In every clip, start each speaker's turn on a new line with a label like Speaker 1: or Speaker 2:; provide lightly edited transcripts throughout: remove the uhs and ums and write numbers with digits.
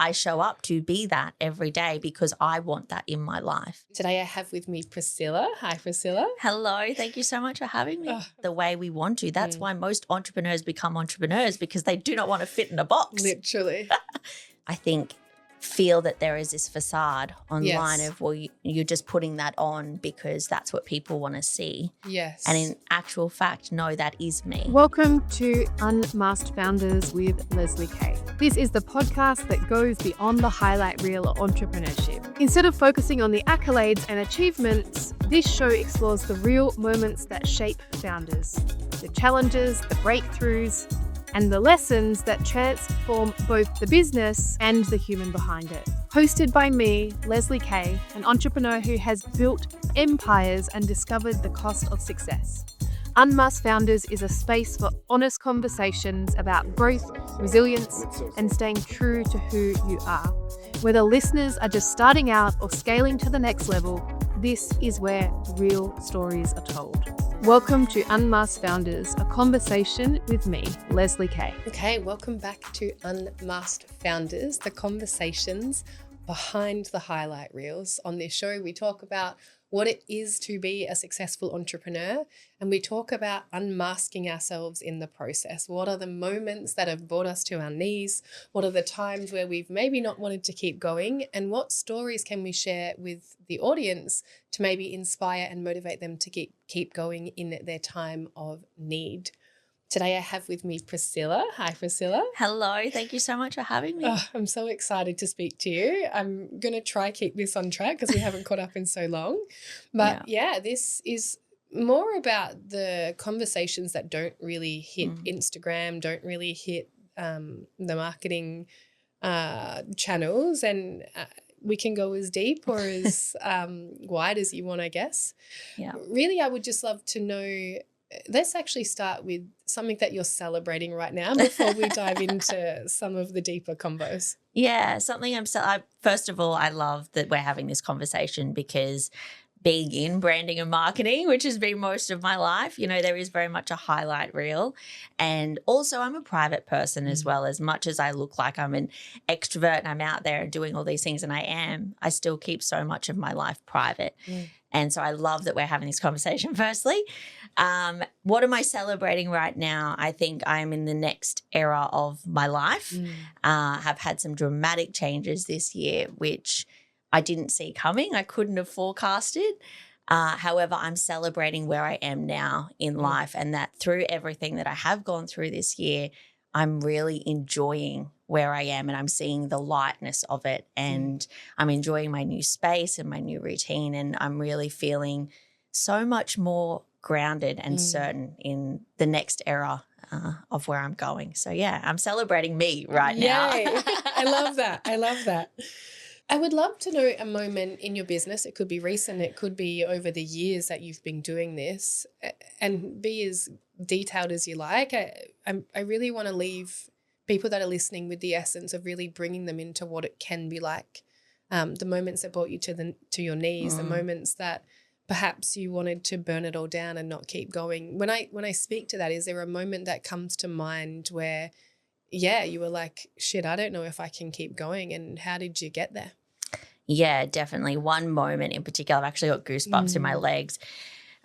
Speaker 1: I show up to be that every day because I want that in my life.
Speaker 2: Today I have with me Priscilla. Hi, Priscilla.
Speaker 1: Hello. Thank you so much for having me. The way we want to. That's why most entrepreneurs become entrepreneurs, because they do not want to fit in a box.
Speaker 2: Literally.
Speaker 1: I think feel that there is this facade online
Speaker 2: Yes.
Speaker 1: of, well, you're just putting that on because that's what people want to see.
Speaker 2: Yes.
Speaker 1: And in actual fact, no, that is me.
Speaker 3: Welcome to Unmasked Founders with Leslie Kay. This is the podcast that goes beyond the highlight reel of entrepreneurship. Instead of focusing on the accolades and achievements, this show explores the real moments that shape founders, the challenges, the breakthroughs, and the lessons that transform both the business and the human behind it. Hosted by me, Leslie Kay, an entrepreneur who has built empires and discovered the cost of success. Unmasked Founders is a space for honest conversations about growth, resilience, and staying true to who you are. Whether listeners are just starting out or scaling to the next level, this is where real stories are told. Welcome to Unmasked Founders, a conversation with me, Leslie Kay.
Speaker 2: Okay, welcome back to Unmasked Founders, the conversations behind the highlight reels. On this show, we talk about what it is to be a successful entrepreneur, and we talk about unmasking ourselves in the process. What are the moments that have brought us to our knees? What are the times where we've maybe not wanted to keep going? And what stories can we share with the audience to maybe inspire and motivate them to keep going in their time of need? Today I have with me Priscilla. Hi, Priscilla.
Speaker 1: Hello. Thank you so much for having me.
Speaker 2: Oh, I'm so excited to speak to you. I'm going to try keep this on track because we haven't caught up in so long. But yeah, this is more about the conversations that don't really hit Instagram, don't really hit the marketing channels, and we can go as deep or as wide as you want, I guess.
Speaker 1: Yeah.
Speaker 2: Really, I would just love to know, let's actually start with something that you're celebrating right now before we dive into some of the deeper combos.
Speaker 1: Yeah, something first of all, I love that we're having this conversation because being in branding and marketing, which has been most of my life, there is very much a highlight reel. And also I'm a private person as well. As much as I look like I'm an extrovert and I'm out there and doing all these things, and I still keep so much of my life private. And so I love that we're having this conversation firstly. What am I celebrating right now? I think I'm in the next era of my life. Have had some dramatic changes this year, which I didn't see coming. I couldn't have forecasted. However, I'm celebrating where I am now in life, and that through everything that I have gone through this year, I'm really enjoying where I am, and I'm seeing the lightness of it, and I'm enjoying my new space and my new routine, and I'm really feeling so much more grounded and certain in the next era of where I'm going. So yeah, I'm celebrating me right now.
Speaker 2: Yay. I love that. I love that. I would love to know a moment in your business. It could be recent, it could be over the years that you've been doing this, and be as detailed as you like. I really want to leave people that are listening with the essence of really bringing them into what it can be like. The moments that brought you to your knees, the moments that perhaps you wanted to burn it all down and not keep going. When I speak to that, is there a moment that comes to mind where, you were like, shit, I don't know if I can keep going, and how did you get there?
Speaker 1: Yeah, definitely. One moment in particular, I've actually got goosebumps in my legs.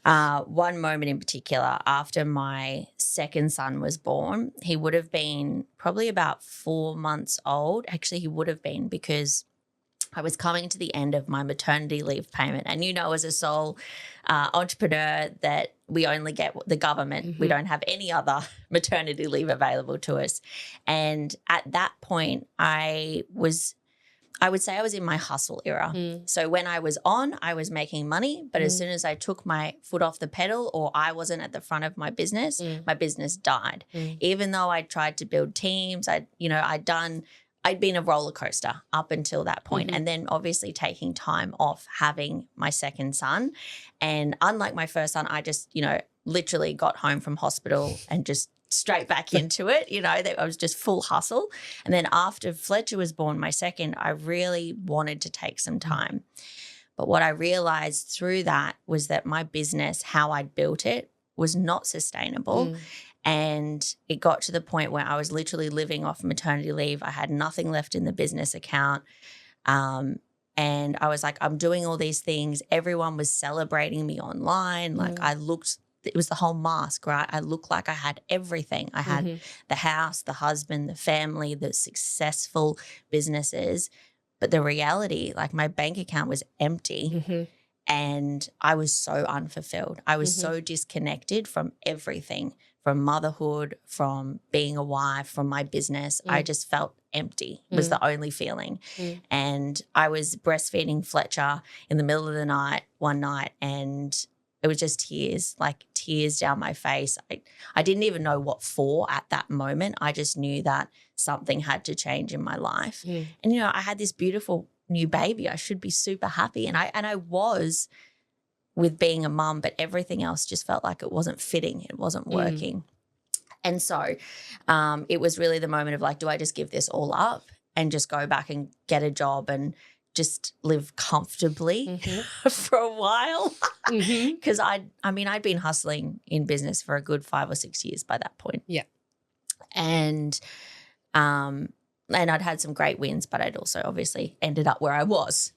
Speaker 1: One moment in particular, after my second son was born, he would have been probably about 4 months old. Actually, he would have been, because I was coming to the end of my maternity leave payment. And as a sole entrepreneur, that we only get the government. We don't have any other maternity leave available to us. And at that point, I would say I was in my hustle era. So when I was on, I was making money, but as soon as I took my foot off the pedal, or I wasn't at the front of my business died. Even though I tried to build teams, I'd been a roller coaster up until that point. And then obviously taking time off, having my second son. And unlike my first son, I just, literally got home from hospital and just straight back into it. I was just full hustle. And then after Fletcher was born, my second, I really wanted to take some time. But what I realized through that was that my business, how I'd built it, was not sustainable. And it got to the point where I was literally living off maternity leave. I had nothing left in the business account. And I was like, I'm doing all these things. Everyone was celebrating me online. Like it was the whole mask, right? I looked like I had everything. I had the house, the husband, the family, the successful businesses. But the reality, like my bank account was empty and I was so unfulfilled. I was so disconnected from everything, from motherhood, from being a wife, from my business. I just felt empty was the only feeling. And I was breastfeeding Fletcher in the middle of the night one night, and it was just tears down my face. I didn't even know what for at that moment. I just knew that something had to change in my life. And, you know, I had this beautiful new baby. I should be super happy. And I was with being a mum, but everything else just felt like it wasn't fitting. It wasn't working. And so it was really the moment of like, do I just give this all up and just go back and get a job and just live comfortably for a while? Because I'd been hustling in business for a good 5 or 6 years by that point.
Speaker 2: Yeah.
Speaker 1: And I'd had some great wins, but I'd also obviously ended up where I was.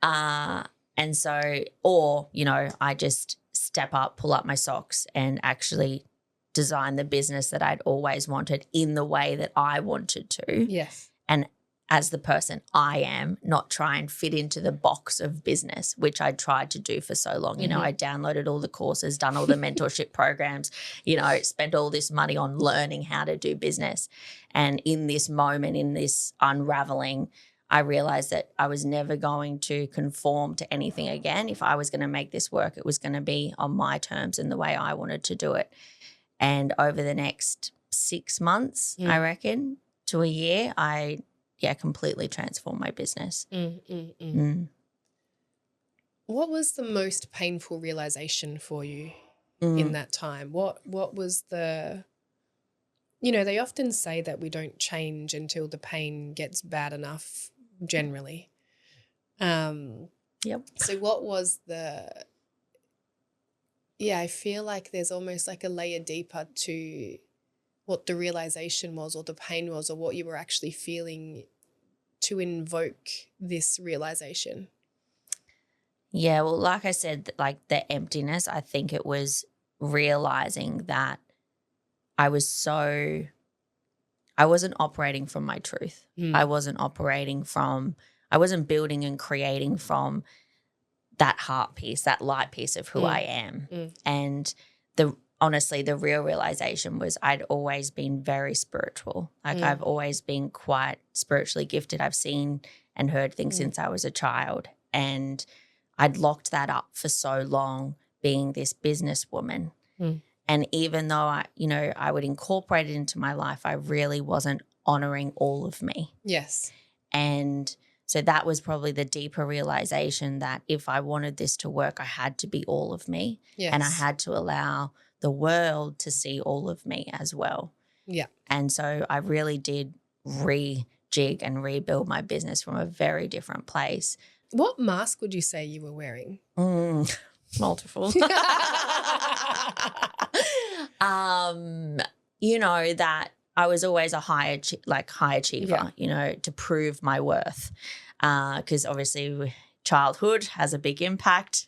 Speaker 1: And so, or, you know, I just step up, pull up my socks and actually design the business that I'd always wanted in the way that I wanted to.
Speaker 2: Yes.
Speaker 1: And as the person I am, not try and fit into the box of business, which I tried to do for so long. You know, I downloaded all the courses, done all the mentorship programs, you know, spent all this money on learning how to do business. And in this moment, in this unraveling, I realized that I was never going to conform to anything again. If I was going to make this work, it was going to be on my terms and the way I wanted to do it. And over the next 6 months, I reckon, to a year, I completely transformed my business.
Speaker 2: What was the most painful realization for you in that time? What was the, you know, they often say that we don't change until the pain gets bad enough generally.
Speaker 1: Yep.
Speaker 2: So what was the, I feel like there's almost like a layer deeper to what the realization was or the pain was or what you were actually feeling to invoke this realization.
Speaker 1: Yeah, well, like I said, like the emptiness, I think it was realizing that I wasn't operating from my truth. I wasn't building and creating from that heart piece, that light piece of who I am. And honestly, the real realization was I'd always been very spiritual. Like I've always been quite spiritually gifted. I've seen and heard things since I was a child. And I'd locked that up for so long being this businesswoman. And even though I would incorporate it into my life, I really wasn't honoring all of me.
Speaker 2: Yes.
Speaker 1: And so that was probably the deeper realization that if I wanted this to work, I had to be all of me.
Speaker 2: Yes.
Speaker 1: And I had to allow the world to see all of me as well.
Speaker 2: Yeah. And
Speaker 1: so I really did rejig and rebuild my business from a very different place.
Speaker 2: What mask would you say you were wearing?
Speaker 1: Multiple. You know, that I was always a high achiever, you know, to prove my worth. Because obviously childhood has a big impact.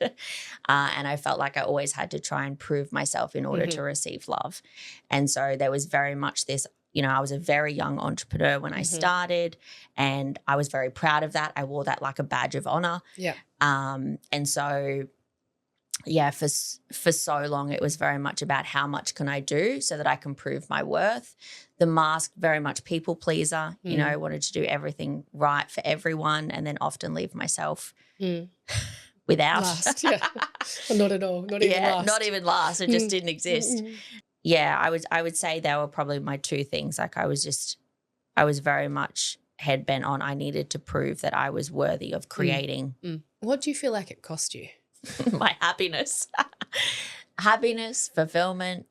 Speaker 1: And I felt like I always had to try and prove myself in order to receive love. And so there was very much this, you know, I was a very young entrepreneur when I started, and I was very proud of that. I wore that like a badge of honor.
Speaker 2: Yeah.
Speaker 1: And so, yeah, for so long it was very much about how much can I do so that I can prove my worth. The mask, very much people pleaser, you know, wanted to do everything right for everyone and then often leave myself without.
Speaker 2: Last, yeah. Not at all, not even last.
Speaker 1: Not even last. It just didn't exist. Yeah, I would say they were probably my two things. Like I was very much head bent on I needed to prove that I was worthy of creating.
Speaker 2: What do you feel like it cost you?
Speaker 1: My happiness. Happiness, fulfillment.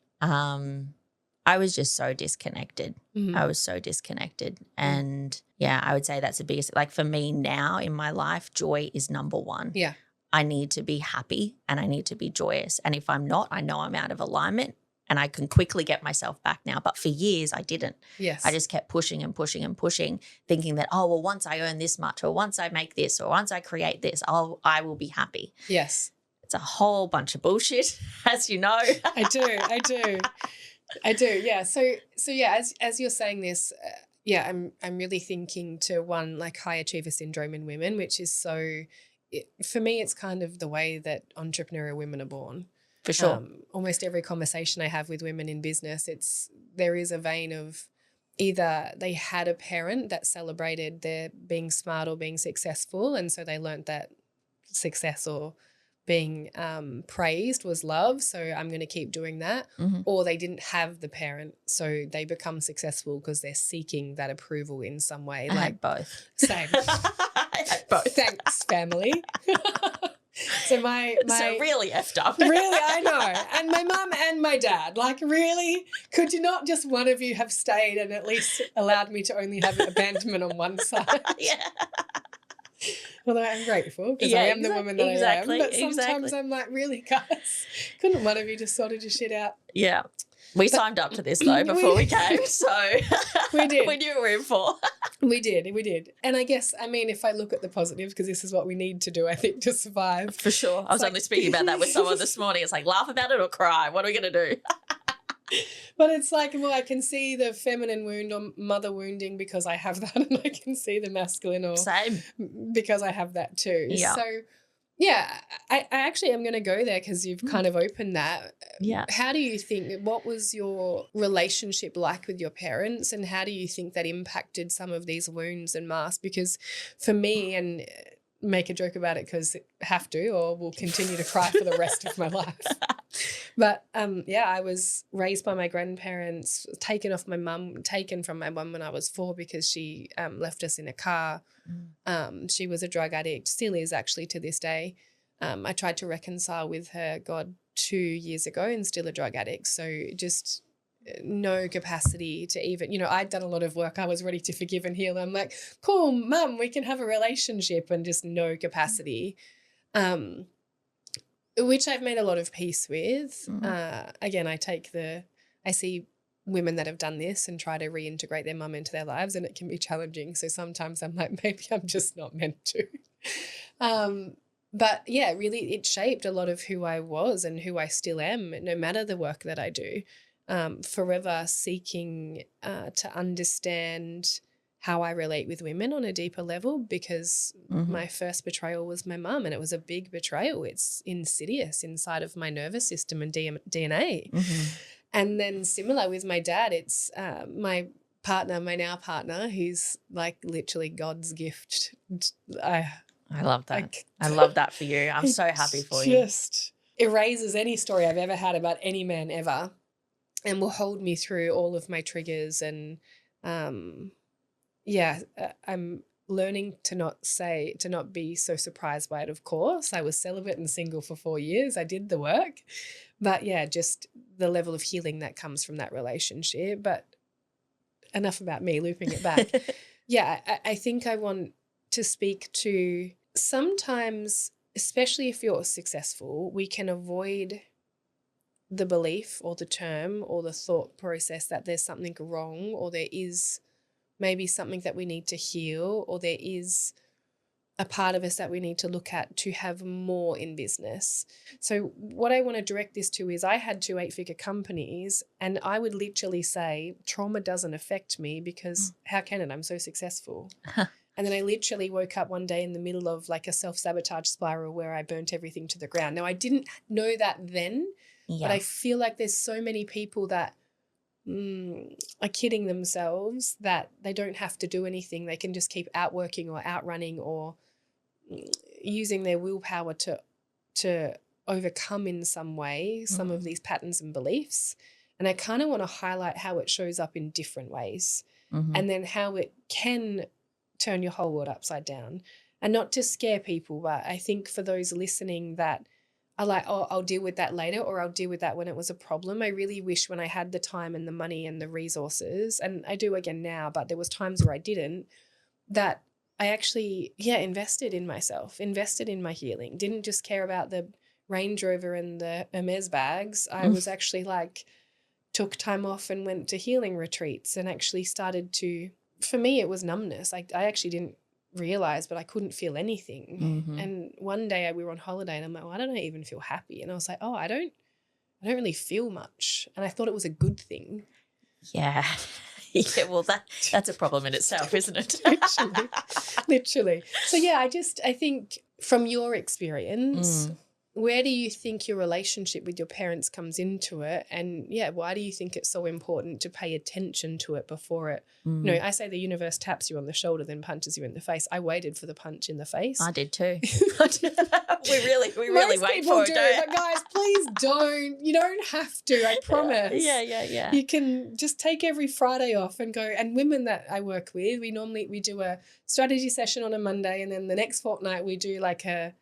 Speaker 1: I was just so disconnected. I was so disconnected. And yeah, I would say that's the biggest, like for me now in my life, joy is number one.
Speaker 2: Yeah.
Speaker 1: I need to be happy and I need to be joyous. And if I'm not, I know I'm out of alignment and I can quickly get myself back now. But for years I didn't.
Speaker 2: Yes.
Speaker 1: I just kept pushing and pushing and pushing, thinking that, oh, well, once I earn this much, or once I make this, or once I create this, I will be happy.
Speaker 2: Yes.
Speaker 1: It's a whole bunch of bullshit, as you know.
Speaker 2: I do. Yeah. So yeah, as you're saying this, I'm really thinking to one, like high achiever syndrome in women, which is for me, it's kind of the way that entrepreneurial women are born.
Speaker 1: For sure.
Speaker 2: Almost every conversation I have with women in business, there is a vein of either they had a parent that celebrated their being smart or being successful, and so they learned that success or being praised was love, so I'm going to keep doing that.
Speaker 1: Mm-hmm.
Speaker 2: Or they didn't have the parent, so they become successful because they're seeking that approval in some way.
Speaker 1: I had both.
Speaker 2: Same.
Speaker 1: I had both.
Speaker 2: Thanks, family. So
Speaker 1: so really effed up.
Speaker 2: Really, I know. And my mum and my dad, like, really, could you not just one of you have stayed and at least allowed me to only have abandonment on one side?
Speaker 1: Yeah.
Speaker 2: Although I'm grateful because I am the woman that I am. But sometimes I'm like, really, guys, couldn't one of you just sorted your shit out?
Speaker 1: Yeah. We signed up to this, though, before we came, so
Speaker 2: we did.
Speaker 1: We knew what we were in for.
Speaker 2: We did. And I guess, I mean, if I look at the positives, because this is what we need to do, I think, to survive.
Speaker 1: For sure. I was only speaking about that with someone this morning. It's like, laugh about it or cry. What are we going to do?
Speaker 2: But it's like, well, I can see the feminine wound or mother wounding because I have that, and I can see the masculine or
Speaker 1: same
Speaker 2: because I have that too.
Speaker 1: Yeah.
Speaker 2: So, yeah, I actually am going to go there because you've kind of opened that.
Speaker 1: Yeah.
Speaker 2: How do you think, what was your relationship like with your parents, and how do you think that impacted some of these wounds and masks? Because for me, and make a joke about it because have to, or will continue to cry for the rest of my life. But I was raised by my grandparents, taken from my mum when I was 4 because she left us in a car. She was a drug addict, still is actually to this day. I tried to reconcile with her, 2 years ago, and still a drug addict. So just no capacity to even, I'd done a lot of work. I was ready to forgive and heal. I'm like, cool, mum, we can have a relationship, and just no capacity. Which I've made a lot of peace with. Again, I see women that have done this and try to reintegrate their mum into their lives, and it can be challenging. So sometimes I'm like, maybe I'm just not meant to. But yeah, really it shaped a lot of who I was and who I still am, no matter the work that I do. Forever seeking to understand how I relate with women on a deeper level, because my first betrayal was my mum, and it was a big betrayal. It's insidious inside of my nervous system and DNA. And then similar with my dad, it's my now partner, who's like literally God's gift.
Speaker 1: I love that. I love that for you. I'm so happy for you.
Speaker 2: Just erases any story I've ever had about any man ever, and will hold me through all of my triggers. And I'm learning to not be so surprised by it. Of course, I was celibate and single for 4 years. I did the work, but yeah, just the level of healing that comes from that relationship. But enough about me, looping it back. I think I want to speak to, sometimes, especially if you're successful, we can avoid the belief or the term or the thought process that there's something wrong, or there is maybe something that we need to heal, or there is a part of us that we need to look at to have more in business. So what I want to direct this to is, I had 2 8-figure companies, and I would literally say trauma doesn't affect me because how can it? I'm so successful. And then I literally woke up one day in the middle of like a self-sabotage spiral where I burnt everything to the ground. Now, I didn't know that then, but I feel like there's so many people that are kidding themselves that they don't have to do anything. They can just keep outworking or outrunning or using their willpower to overcome in some way some of these patterns and beliefs. And I kind of want to highlight how it shows up in different ways, and then how it can turn your whole world upside down. And not to scare people, but I think for those listening that are like, oh, I'll deal with that later, or I'll deal with that when it was a problem. I really wish when I had the time and the money and the resources, and I do again now, but there was times where I didn't, that I actually, invested in myself, invested in my healing, didn't just care about the Range Rover and the Hermes bags. I was actually like, took time off and went to healing retreats and actually started to, for me, it was numbness. I actually didn't realize, but I couldn't feel anything. And one day we were on holiday and I'm like, why don't I even feel happy? And I was like, oh, I don't really feel much. And I thought it was a good thing.
Speaker 1: Yeah. Yeah, well, that's a problem in itself, isn't it?
Speaker 2: Literally. So, yeah, I think from your experience, where do you think your relationship with your parents comes into it? And, yeah, why do you think it's so important to pay attention to it before it? You know, I say the universe taps you on the shoulder, then punches you in the face. I waited for the punch in the face.
Speaker 1: I did too. we really
Speaker 2: Most
Speaker 1: wait
Speaker 2: people
Speaker 1: for it,
Speaker 2: do,
Speaker 1: don't
Speaker 2: but guys, please don't. You don't have to, I promise.
Speaker 1: Yeah.
Speaker 2: You can just take every Friday off and go. And women that I work with, we do a strategy session on a Monday, and then the next fortnight we do like a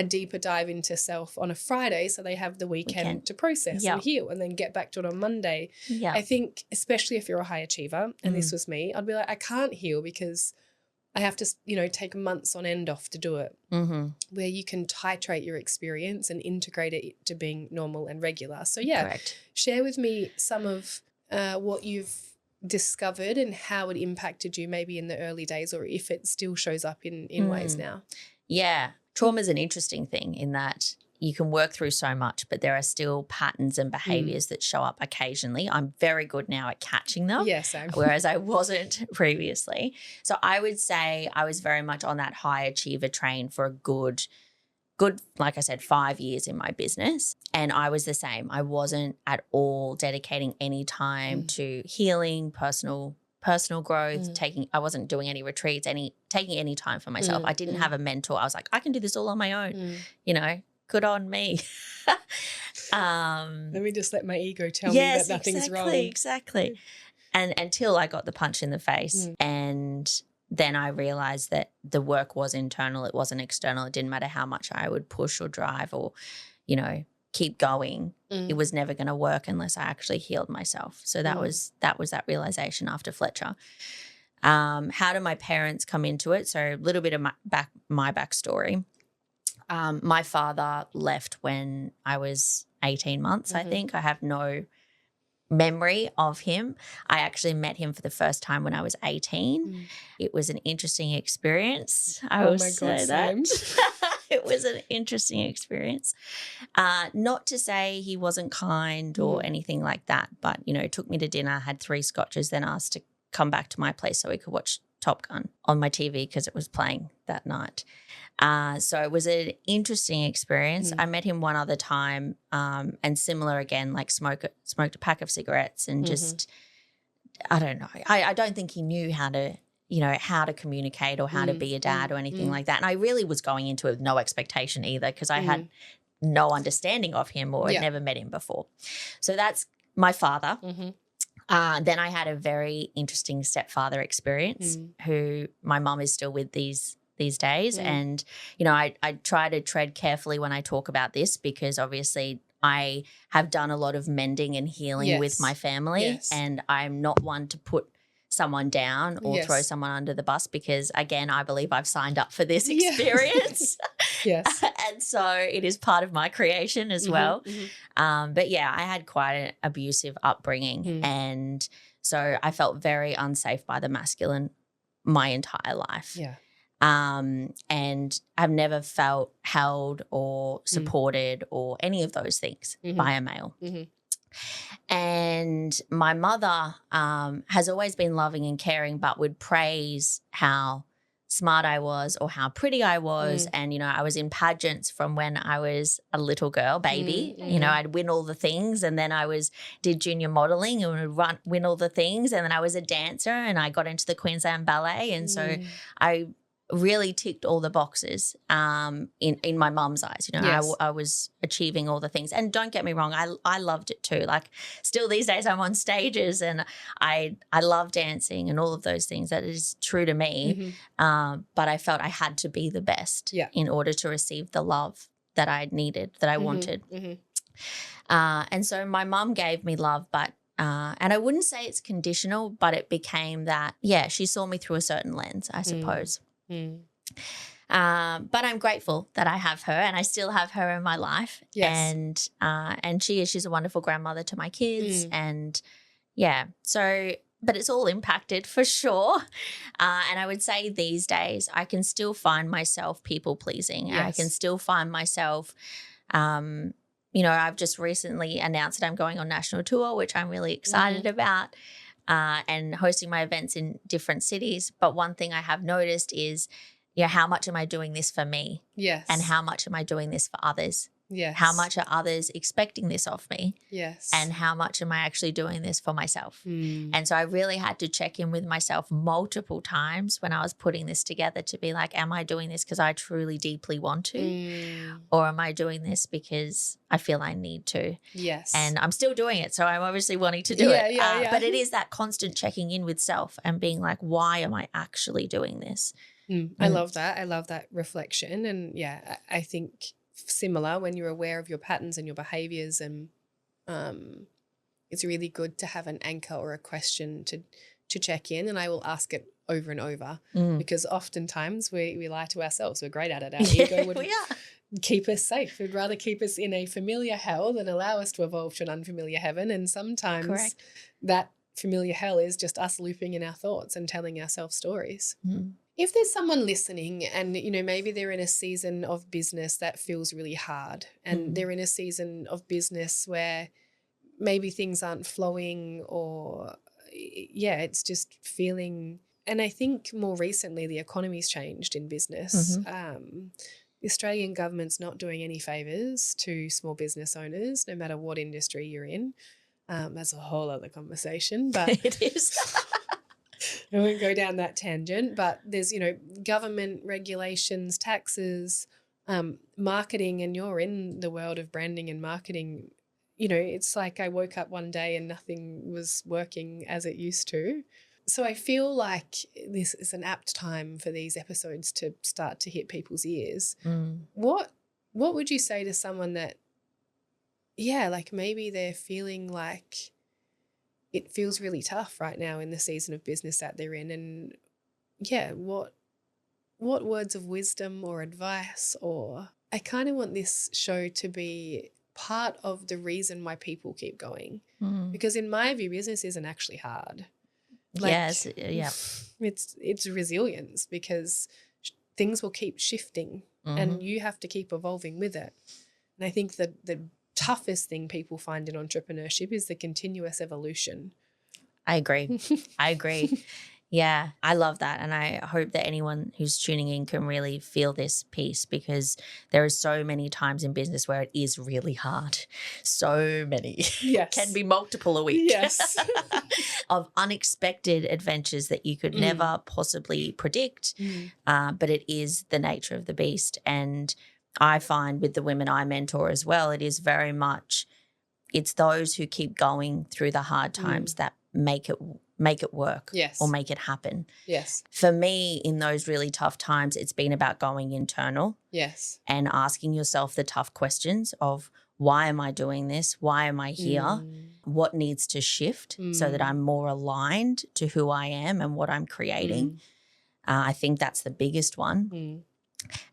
Speaker 2: deeper dive into self on a Friday, so they have the weekend to process and heal and then get back to it on Monday. Yeah. I think especially if you're a high achiever, and this was me, I'd be like, I can't heal because I have to, you know, take months on end off to do it, where you can titrate your experience and integrate it to being normal and regular. So, yeah, correct. Share with me some of what you've discovered and how it impacted you maybe in the early days, or if it still shows up in ways now.
Speaker 1: Yeah. Trauma is an interesting thing in that you can work through so much, but there are still patterns and behaviours that show up occasionally. I'm very good now at catching them, whereas I wasn't previously. So I would say I was very much on that high achiever train for a good, like I said, 5 years in my business. And I was the same. I wasn't at all dedicating any time to healing, personal growth, I wasn't doing any retreats, taking any time for myself. I didn't have a mentor. I was like, I can do this all on my own, you know, good on me.
Speaker 2: Let me just let my ego tell me that nothing's wrong.
Speaker 1: Exactly. And until I got the punch in the face, and then I realized that the work was internal, it wasn't external. It didn't matter how much I would push or drive or, you know, keep going. It was never going to work unless I actually healed myself. So that was that realization after Fletcher. How did my parents come into it? So a little bit of my backstory. My father left when I was 18 months, I think. I have no memory of him. I actually met him for the first time when I was 18. It was an interesting experience. I will say that. It was an interesting experience. Not to say he wasn't kind or anything like that, but, you know, took me to dinner, had 3 scotches, then asked to come back to my place so we could watch Top Gun on my TV because it was playing that night. So it was an interesting experience. I met him one other time, and similar again, like smoked a pack of cigarettes and just, I don't know. I don't think he knew how to communicate or how to be a dad or anything like that. And I really was going into it with no expectation either because I had no understanding of him or had never met him before. So that's my father. Then I had a very interesting stepfather experience who my mum is still with these days. And, you know, I try to tread carefully when I talk about this because obviously I have done a lot of mending and healing with my family and I'm not one to put someone down or throw someone under the bus because, again, I believe I've signed up for this experience. And so it is part of my creation as well. But, yeah, I had quite an abusive upbringing and so I felt very unsafe by the masculine my entire life. And I've never felt held or supported or any of those things by a male. And my mother has always been loving and caring but would praise how smart I was or how pretty I was. And, you know, I was in pageants from when I was a little girl, baby. You know, I'd win all the things and then did junior modelling and would win all the things and then I was a dancer and I got into the Queensland Ballet and so I really ticked all the boxes in my mum's eyes. You know, I was achieving all the things. And don't get me wrong, I loved it too. Like still these days I'm on stages and I love dancing and all of those things. That is true to me. But I felt I had to be the best in order to receive the love that I needed, that I wanted. And so my mum gave me love, but and I wouldn't say it's conditional, but it became that, she saw me through a certain lens, I suppose. But I'm grateful that I have her, and I still have her in my life.
Speaker 2: Yes.
Speaker 1: And she's a wonderful grandmother to my kids. And yeah, so, but it's all impacted for sure. And I would say these days I can still find myself people pleasing.
Speaker 2: Yes.
Speaker 1: I can still find myself, I've just recently announced that I'm going on national tour, which I'm really excited about, and hosting my events in different cities. But one thing I have noticed is, how much am I doing this for me?
Speaker 2: Yes.
Speaker 1: And how much am I doing this for others?
Speaker 2: Yes.
Speaker 1: How much are others expecting this of me?
Speaker 2: Yes.
Speaker 1: And how much am I actually doing this for myself? And so I really had to check in with myself multiple times when I was putting this together to be like, am I doing this because I truly deeply want to? Or am I doing this because I feel I need to?
Speaker 2: Yes.
Speaker 1: And I'm still doing it. So I'm obviously wanting to do it. But it is that constant checking in with self and being like, why am I actually doing this?
Speaker 2: I love that. I love that reflection. And I think similar when you're aware of your patterns and your behaviors, and it's really good to have an anchor or a question to check in. And I will ask it over and over because oftentimes we lie to ourselves. We're great at it. Our ego would keep us safe. We'd rather keep us in a familiar hell than allow us to evolve to an unfamiliar heaven. And sometimes that familiar hell is just us looping in our thoughts and telling ourselves stories. If there's someone listening and, maybe they're in a season of business that feels really hard, and they're in a season of business where maybe things aren't flowing, or, it's just feeling, and I think more recently the economy's changed in business. The Australian government's not doing any favours to small business owners, no matter what industry you're in. That's a whole other conversation, but
Speaker 1: it is.
Speaker 2: I won't go down that tangent, but there's, government regulations, taxes, marketing, and you're in the world of branding and marketing. It's like I woke up one day and nothing was working as it used to. So I feel like this is an apt time for these episodes to start to hit people's ears. What would you say to someone that, like maybe they're feeling like it feels really tough right now in the season of business that they're in, and what words of wisdom or advice, or I kind of want this show to be part of the reason why people keep going, because in my view, business isn't actually hard. It's resilience, because things will keep shifting and you have to keep evolving with it. And I think that the toughest thing people find in entrepreneurship is the continuous evolution.
Speaker 1: I agree. Yeah, I love that. And I hope that anyone who's tuning in can really feel this piece, because there are so many times in business where it is really hard. So many.
Speaker 2: Yes.
Speaker 1: Can be multiple a week.
Speaker 2: Yes.
Speaker 1: Of unexpected adventures that you could never possibly predict. But it is the nature of the beast. And I find with the women I mentor as well, it is very much, it's those who keep going through the hard times that make it work, or make it happen.
Speaker 2: Yes.
Speaker 1: For me, in those really tough times, it's been about going internal.
Speaker 2: Yes.
Speaker 1: And asking yourself the tough questions of, why am I doing this? Why am I here? What needs to shift so that I'm more aligned to who I am and what I'm creating? I think that's the biggest one.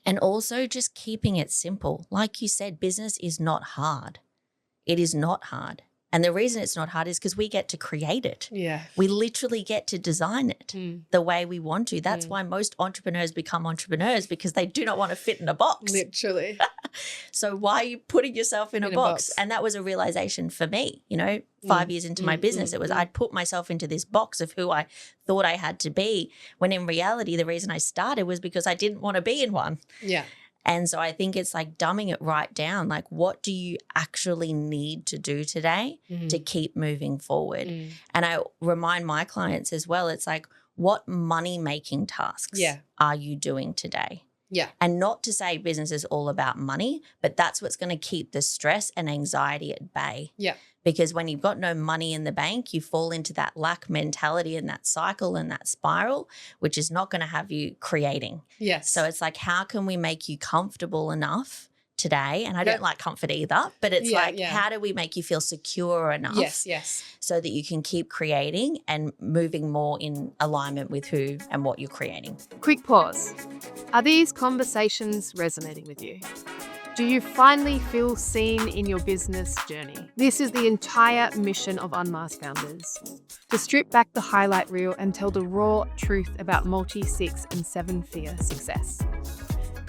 Speaker 1: And also just keeping it simple. Like you said, business is not hard. It is not hard. And the reason it's not hard is because we get to create it.
Speaker 2: Yeah.
Speaker 1: We literally get to design it the way we want to. That's why most entrepreneurs become entrepreneurs, because they do not want to fit in a box.
Speaker 2: Literally.
Speaker 1: So why are you putting yourself in a box? And that was a realization for me, 5 years into my business. It was I'd put myself into this box of who I thought I had to be, when in reality the reason I started was because I didn't want to be in one.
Speaker 2: Yeah.
Speaker 1: And so I think it's like dumbing it right down. Like, what do you actually need to do today to keep moving forward? And I remind my clients as well, it's like, what money-making tasks are you doing today?
Speaker 2: Yeah.
Speaker 1: And not to say business is all about money, but that's what's going to keep the stress and anxiety at bay.
Speaker 2: Yeah.
Speaker 1: Because when you've got no money in the bank, you fall into that lack mentality and that cycle and that spiral, which is not going to have you creating.
Speaker 2: Yes.
Speaker 1: So it's like, how can we make you comfortable enough today. And I don't like comfort either, but it's how do we make you feel secure enough
Speaker 2: Yes.
Speaker 1: so that you can keep creating and moving more in alignment with who and what you're creating.
Speaker 3: Quick pause. Are these conversations resonating with you? Do you finally feel seen in your business journey? This is the entire mission of Unmasked Founders. To strip back the highlight reel and tell the raw truth about multi, 6 and 7-figure success.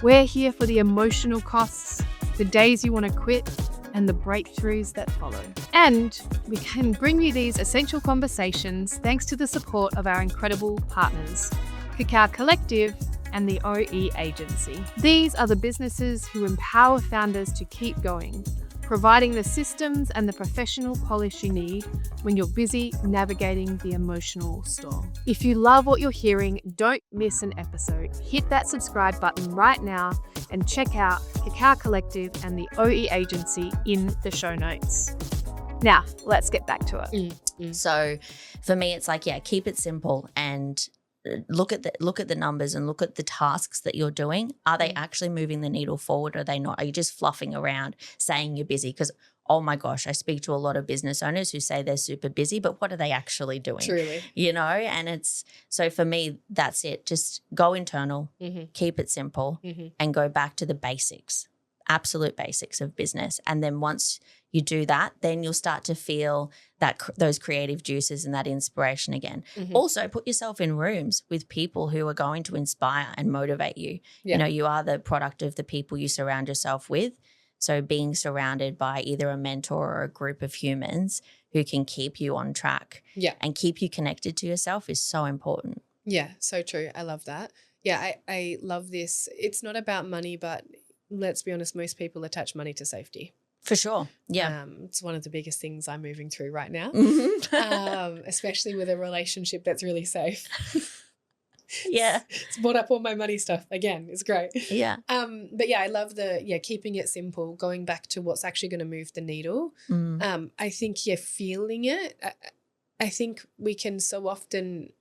Speaker 3: We're here for the emotional costs, the days you want to quit, and the breakthroughs that follow. And we can bring you these essential conversations thanks to the support of our incredible partners, Cacao Collective and the OE Agency. These are the businesses who empower founders to keep going, providing the systems and the professional polish you need when you're busy navigating the emotional storm. If you love what you're hearing, don't miss an episode. Hit that subscribe button right now and check out Cacao Collective and the OE Agency in the show notes. Now, let's get back to it.
Speaker 1: So for me, it's like, keep it simple and look at the numbers and look at the tasks that you're doing. Are they actually moving the needle forward or are they not? Are you just fluffing around saying you're busy? Because, oh my gosh, I speak to a lot of business owners who say they're super busy, but what are they actually doing?
Speaker 2: Truly.
Speaker 1: And it's, so for me, that's it. Just go internal, keep it simple and go back to the basics, absolute basics of business. And then once you do that, then you'll start to feel that those creative juices and that inspiration again. Also, put yourself in rooms with people who are going to inspire and motivate you.
Speaker 2: Yeah.
Speaker 1: You are the product of the people you surround yourself with. So being surrounded by either a mentor or a group of humans who can keep you on track and keep you connected to yourself is so important.
Speaker 2: Yeah, so true. I love that. Yeah, I love this. It's not about money, but let's be honest, most people attach money to safety.
Speaker 1: For sure. Yeah.
Speaker 2: It's one of the biggest things I'm moving through right now, especially with a relationship that's really safe.
Speaker 1: Yeah.
Speaker 2: It's brought up all my money stuff again. It's great.
Speaker 1: Yeah.
Speaker 2: But yeah, I love keeping it simple, going back to what's actually going to move the needle. I think feeling it. I think we can so often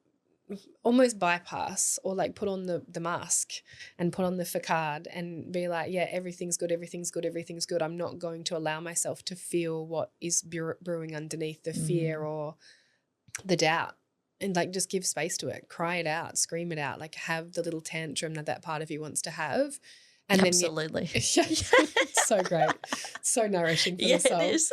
Speaker 2: almost bypass or like put on the mask and put on the facade and be like, everything's good. I'm not going to allow myself to feel what is brewing underneath, the fear or the doubt, and like just give space to it, cry it out, scream it out, like have the little tantrum that part of you wants to have. And
Speaker 1: absolutely.
Speaker 2: So great. So nourishing for the soul.
Speaker 1: It is.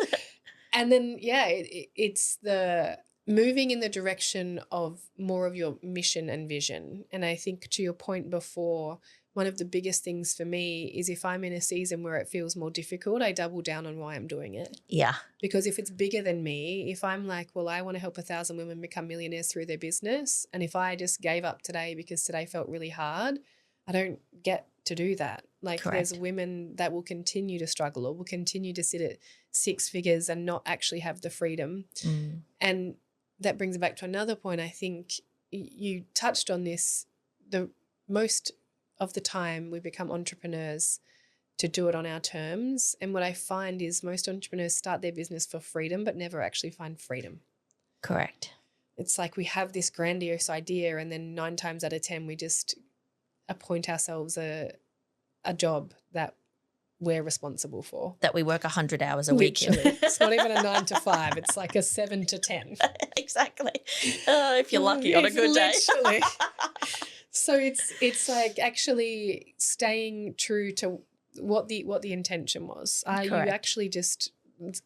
Speaker 2: And then, it's the moving in the direction of more of your mission and vision. And I think to your point before, one of the biggest things for me is if I'm in a season where it feels more difficult, I double down on why I'm doing it.
Speaker 1: Yeah.
Speaker 2: Because if it's bigger than me, if I'm like, well, I want to help 1,000 women become millionaires through their business, and if I just gave up today because today felt really hard, I don't get to do that. Like
Speaker 1: Correct.
Speaker 2: There's women that will continue to struggle or will continue to sit at 6 figures and not actually have the freedom. And that brings it back to another point. I think you touched on this. The most of the time we become entrepreneurs to do it on our terms. And what I find is most entrepreneurs start their business for freedom but never actually find freedom.
Speaker 1: Correct.
Speaker 2: It's like we have this grandiose idea and then 9 times out of 10 we just appoint ourselves a job that we're responsible for.
Speaker 1: That we work 100 hours a week.
Speaker 2: Literally. It's not even a 9 to 5. It's like a 7 to 10.
Speaker 1: Exactly. If you're lucky on a good day.
Speaker 2: Literally. So it's like actually staying true to what the intention was. Are
Speaker 1: Correct.
Speaker 2: you actually just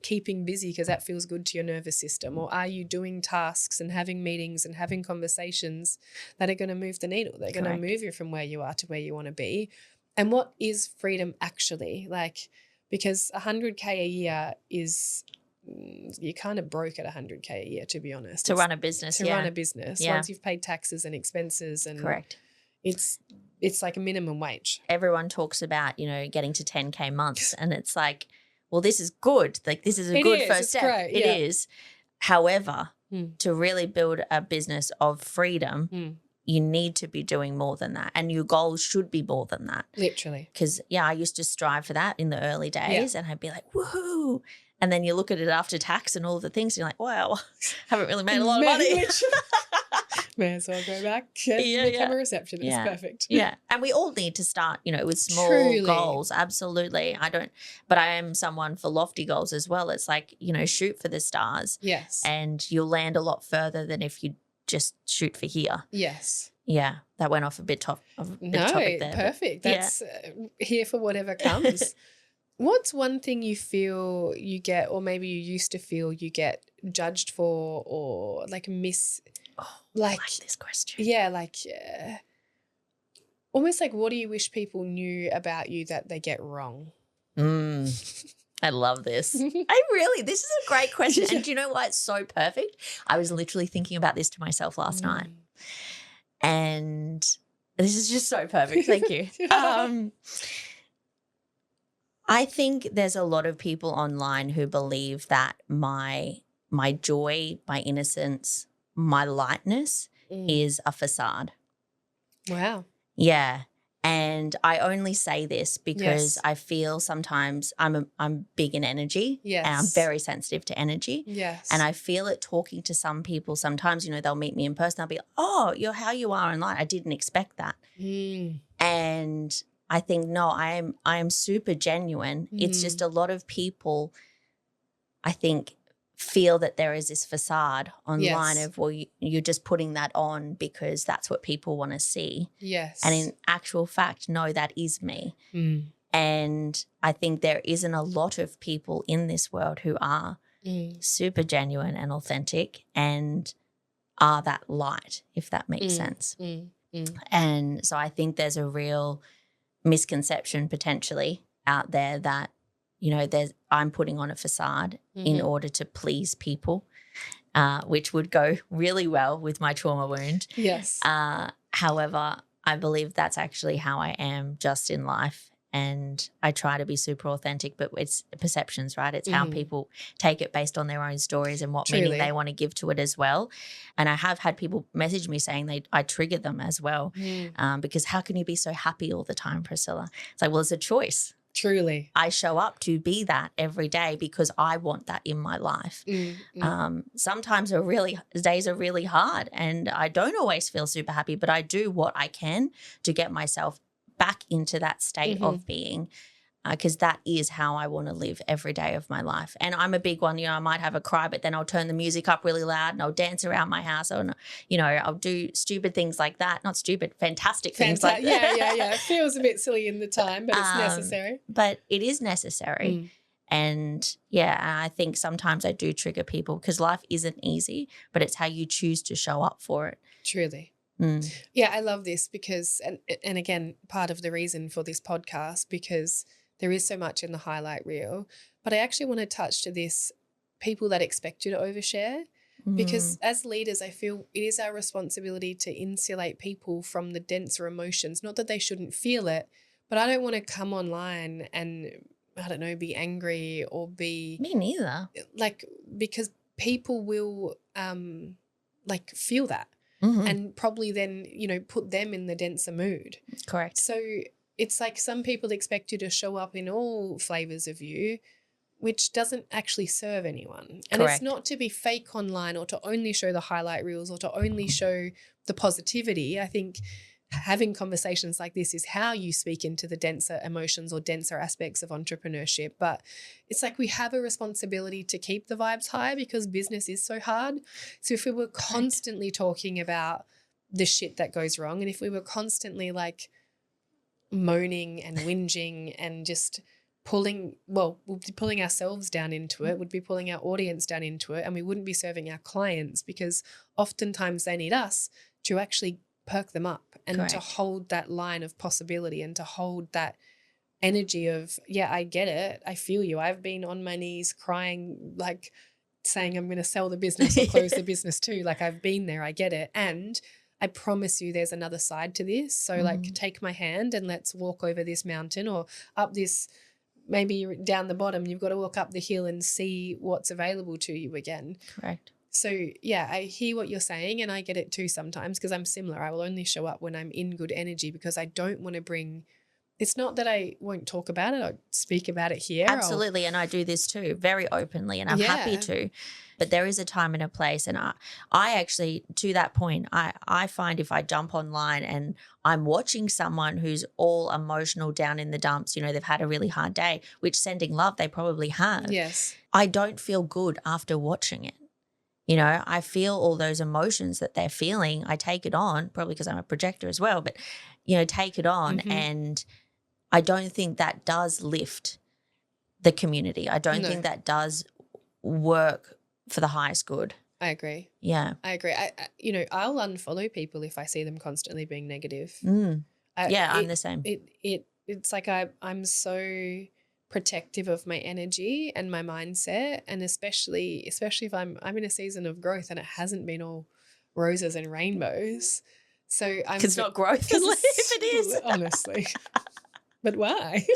Speaker 2: keeping busy because that feels good to your nervous system, or are you doing tasks and having meetings and having conversations that are going to move the needle? They're going to move you from where you are to where you want to be. And what is freedom actually? Like, because 100K a year is, you're kind of broke at 100K a year, to be honest.
Speaker 1: To run a business,
Speaker 2: run a business.
Speaker 1: Yeah.
Speaker 2: Once you've paid taxes and expenses and
Speaker 1: Correct.
Speaker 2: It's like a minimum wage.
Speaker 1: Everyone talks about, getting to 10K months, and it's like, well, this is good. Like, this is a good first step.
Speaker 2: Great,
Speaker 1: It is. However, to really build a business of freedom, you need to be doing more than that, and your goals should be more than that.
Speaker 2: Literally.
Speaker 1: Because, I used to strive for that in the early days, and I'd be like, woohoo. And then you look at it after tax and all of the things, and you're like, wow, haven't really made a lot of money.
Speaker 2: May as well go back and become a receptionist.
Speaker 1: Yeah.
Speaker 2: Perfect.
Speaker 1: Yeah. And we all need to start, with small
Speaker 2: Truly.
Speaker 1: goals. Absolutely. But I am someone for lofty goals as well. It's like, shoot for the stars.
Speaker 2: Yes.
Speaker 1: And you'll land a lot further than if you just shoot for here.
Speaker 2: Yes.
Speaker 1: Yeah. That went off a bit topic there.
Speaker 2: Perfect. That's here for whatever comes. What's one thing you feel you get, or maybe you used to feel you get judged for, or like
Speaker 1: I like this question.
Speaker 2: Yeah, almost like, what do you wish people knew about you that they get wrong?
Speaker 1: I love this. This is a great question. And do you know why it's so perfect? I was literally thinking about this to myself last night. And this is just so perfect. Thank you. I think there's a lot of people online who believe that my joy, my innocence, my lightness is a facade.
Speaker 2: Wow.
Speaker 1: Yeah. And I only say this because I feel sometimes I'm big in energy.
Speaker 2: Yes.
Speaker 1: And I'm very sensitive to energy.
Speaker 2: Yes.
Speaker 1: And I feel it talking to some people. Sometimes, they'll meet me in person. I'll be, oh, you're how you are online. I didn't expect that. And I think, no, I am super genuine. It's just a lot of people, I think, feel that there is this facade online of, well, you're just putting that on because that's what people want to see.
Speaker 2: Yes.
Speaker 1: And in actual fact, no, that is me. And I think there isn't a lot of people in this world who are super genuine and authentic and are that light, if that makes sense. And so I think there's a real misconception potentially out there that, I'm putting on a facade in order to please people, which would go really well with my trauma wound.
Speaker 2: Yes.
Speaker 1: However, I believe that's actually how I am just in life. And I try to be super authentic, but it's perceptions, right? It's how people take it based on their own stories and what meaning they want to give to it as well. And I have had people message me saying I trigger them as well because how can you be so happy all the time, Priscilla? It's like, well, it's a choice.
Speaker 2: Truly.
Speaker 1: I show up to be that every day because I want that in my life. Sometimes days are really hard and I don't always feel super happy, but I do what I can to get myself back into that state of being because that is how I want to live every day of my life. And I'm a big one, I might have a cry, but then I'll turn the music up really loud and I'll dance around my house or, I'll do stupid things like that. Not stupid, fantastic things like that.
Speaker 2: Yeah. It feels a bit silly in the time, but it's necessary.
Speaker 1: But it is necessary. And I think sometimes I do trigger people because life isn't easy, but it's how you choose to show up for it.
Speaker 2: Truly. Yeah, I love this because, and again, part of the reason for this podcast, because there is so much in the highlight reel, but I actually want to touch to this, people that expect you to overshare, because as leaders, I feel it is our responsibility to insulate people from the denser emotions, not that they shouldn't feel it, but I don't want to come online and, I don't know, be angry or be.
Speaker 1: Me neither.
Speaker 2: Because people will feel that. And probably then, put them in the denser mood.
Speaker 1: Correct.
Speaker 2: So it's like some people expect you to show up in all flavors of you, which doesn't actually serve anyone. And
Speaker 1: Correct.
Speaker 2: It's not to be fake online or to only show the highlight reels or to only show the positivity. I think having conversations like this is how you speak into the denser emotions or denser aspects of entrepreneurship. But it's like we have a responsibility to keep the vibes high because business is so hard. So if we were constantly talking about the shit that goes wrong, and if we were constantly moaning and whinging and just we'd be pulling ourselves down into it, would be pulling our audience down into it, and we wouldn't be serving our clients because oftentimes they need us to actually perk them up and
Speaker 1: Correct.
Speaker 2: To hold that line of possibility and to hold that energy of, I get it. I feel you. I've been on my knees crying, saying I'm going to sell the business or close the business too. I've been there. I get it. And I promise you there's another side to this. So take my hand and let's walk over this mountain or up this, maybe you're down the bottom, you've got to walk up the hill and see what's available to you again.
Speaker 1: Correct.
Speaker 2: So, I hear what you're saying and I get it too sometimes because I'm similar. I will only show up when I'm in good energy because I don't want to bring It's not that I won't talk about it. I'll speak about it here.
Speaker 1: Absolutely. And I do this too, very openly, and I'm happy to. But there is a time and a place. And I actually, to that point, I find if I jump online and I'm watching someone who's all emotional, down in the dumps, you know, they've had a really hard day, which sending love they probably have.
Speaker 2: Yes.
Speaker 1: I don't feel good after watching it. You know, I feel all those emotions that they're feeling. I take it on, probably because I'm a projector as well, but, you know, take it on. And I don't think that does lift the community. I don't think that does work for the highest good.
Speaker 2: I agree.
Speaker 1: Yeah.
Speaker 2: I agree. You know, I'll unfollow people if I see them constantly being negative.
Speaker 1: I'm the same.
Speaker 2: It's like I'm so protective of my energy and my mindset, and especially if I'm in a season of growth and it hasn't been all roses and rainbows. So
Speaker 1: it's not growth if it is.
Speaker 2: Honestly. But why?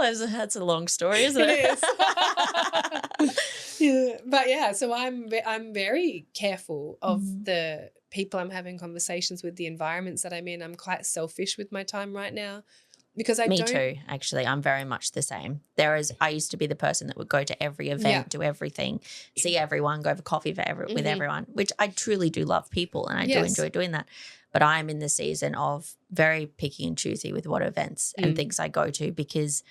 Speaker 1: That's a long story, isn't it?
Speaker 2: It is. Yeah. But yeah, so I'm very careful of the people I'm having conversations with, the environments that I'm in. I'm quite selfish with my time right now because Me
Speaker 1: too, actually. I'm very much the same. I used to be the person that would go to every event, do everything, see everyone, go for coffee with everyone, which I truly do love people and I do enjoy doing that. But I'm in the season of very picky and choosy with what events and things I go to because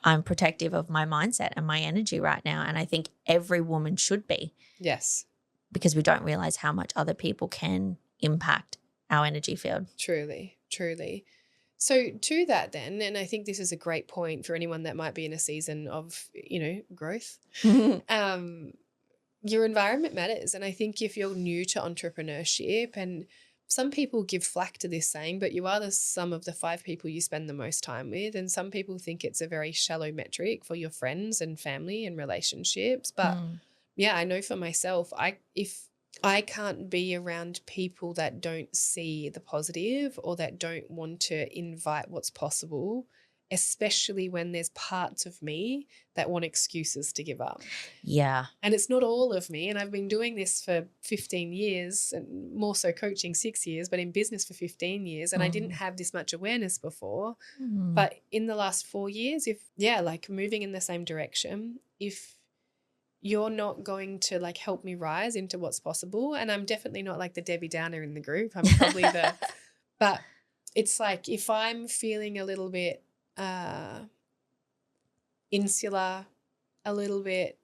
Speaker 1: I'm protective of my mindset and my energy right now. And I think every woman should be.
Speaker 2: Yes.
Speaker 1: Because we don't realize how much other people can impact our energy field.
Speaker 2: Truly, truly. So to that then, and I think this is a great point for anyone that might be in a season of, you know, growth, your environment matters. And I think if you're new to entrepreneurship, and some people give flack to this saying, but you are the sum of the 5 people you spend the most time with. And some people think it's a very shallow metric for your friends and family and relationships. But yeah, I know for myself, if I can't be around people that don't see the positive or that don't want to invite what's possible, especially when there's parts of me that want excuses to give up.
Speaker 1: Yeah.
Speaker 2: And it's not all of me. And I've been doing this for 15 years and more so coaching 6 years, but in business for 15 years. And I didn't have this much awareness before. But in the last 4 years, like moving in the same direction, if you're not going to like help me rise into what's possible, and I'm definitely not like the Debbie Downer in the group. I'm probably but it's like if I'm feeling a little bit insular, a little bit,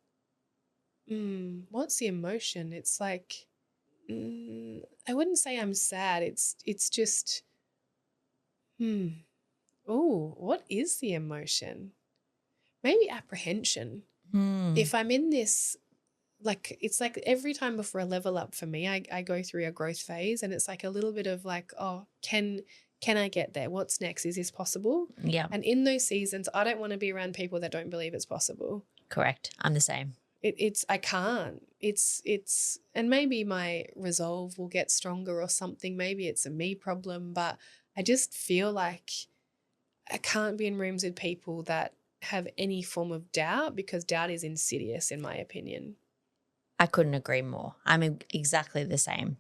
Speaker 2: what's the emotion? It's like, I wouldn't say I'm sad. It's just, what is the emotion? Maybe apprehension. If I'm in this, like, it's like every time before a level up for me, I go through a growth phase, and it's like a little bit of like, oh, can I get there? What's next? Is this possible?
Speaker 1: Yeah.
Speaker 2: And in those seasons, I don't want to be around people that don't believe it's possible.
Speaker 1: Correct. I'm the same.
Speaker 2: I can't. And maybe my resolve will get stronger or something. Maybe it's a me problem, but I just feel like I can't be in rooms with people that have any form of doubt, because doubt is insidious in my opinion.
Speaker 1: I couldn't agree more. I'm exactly the same.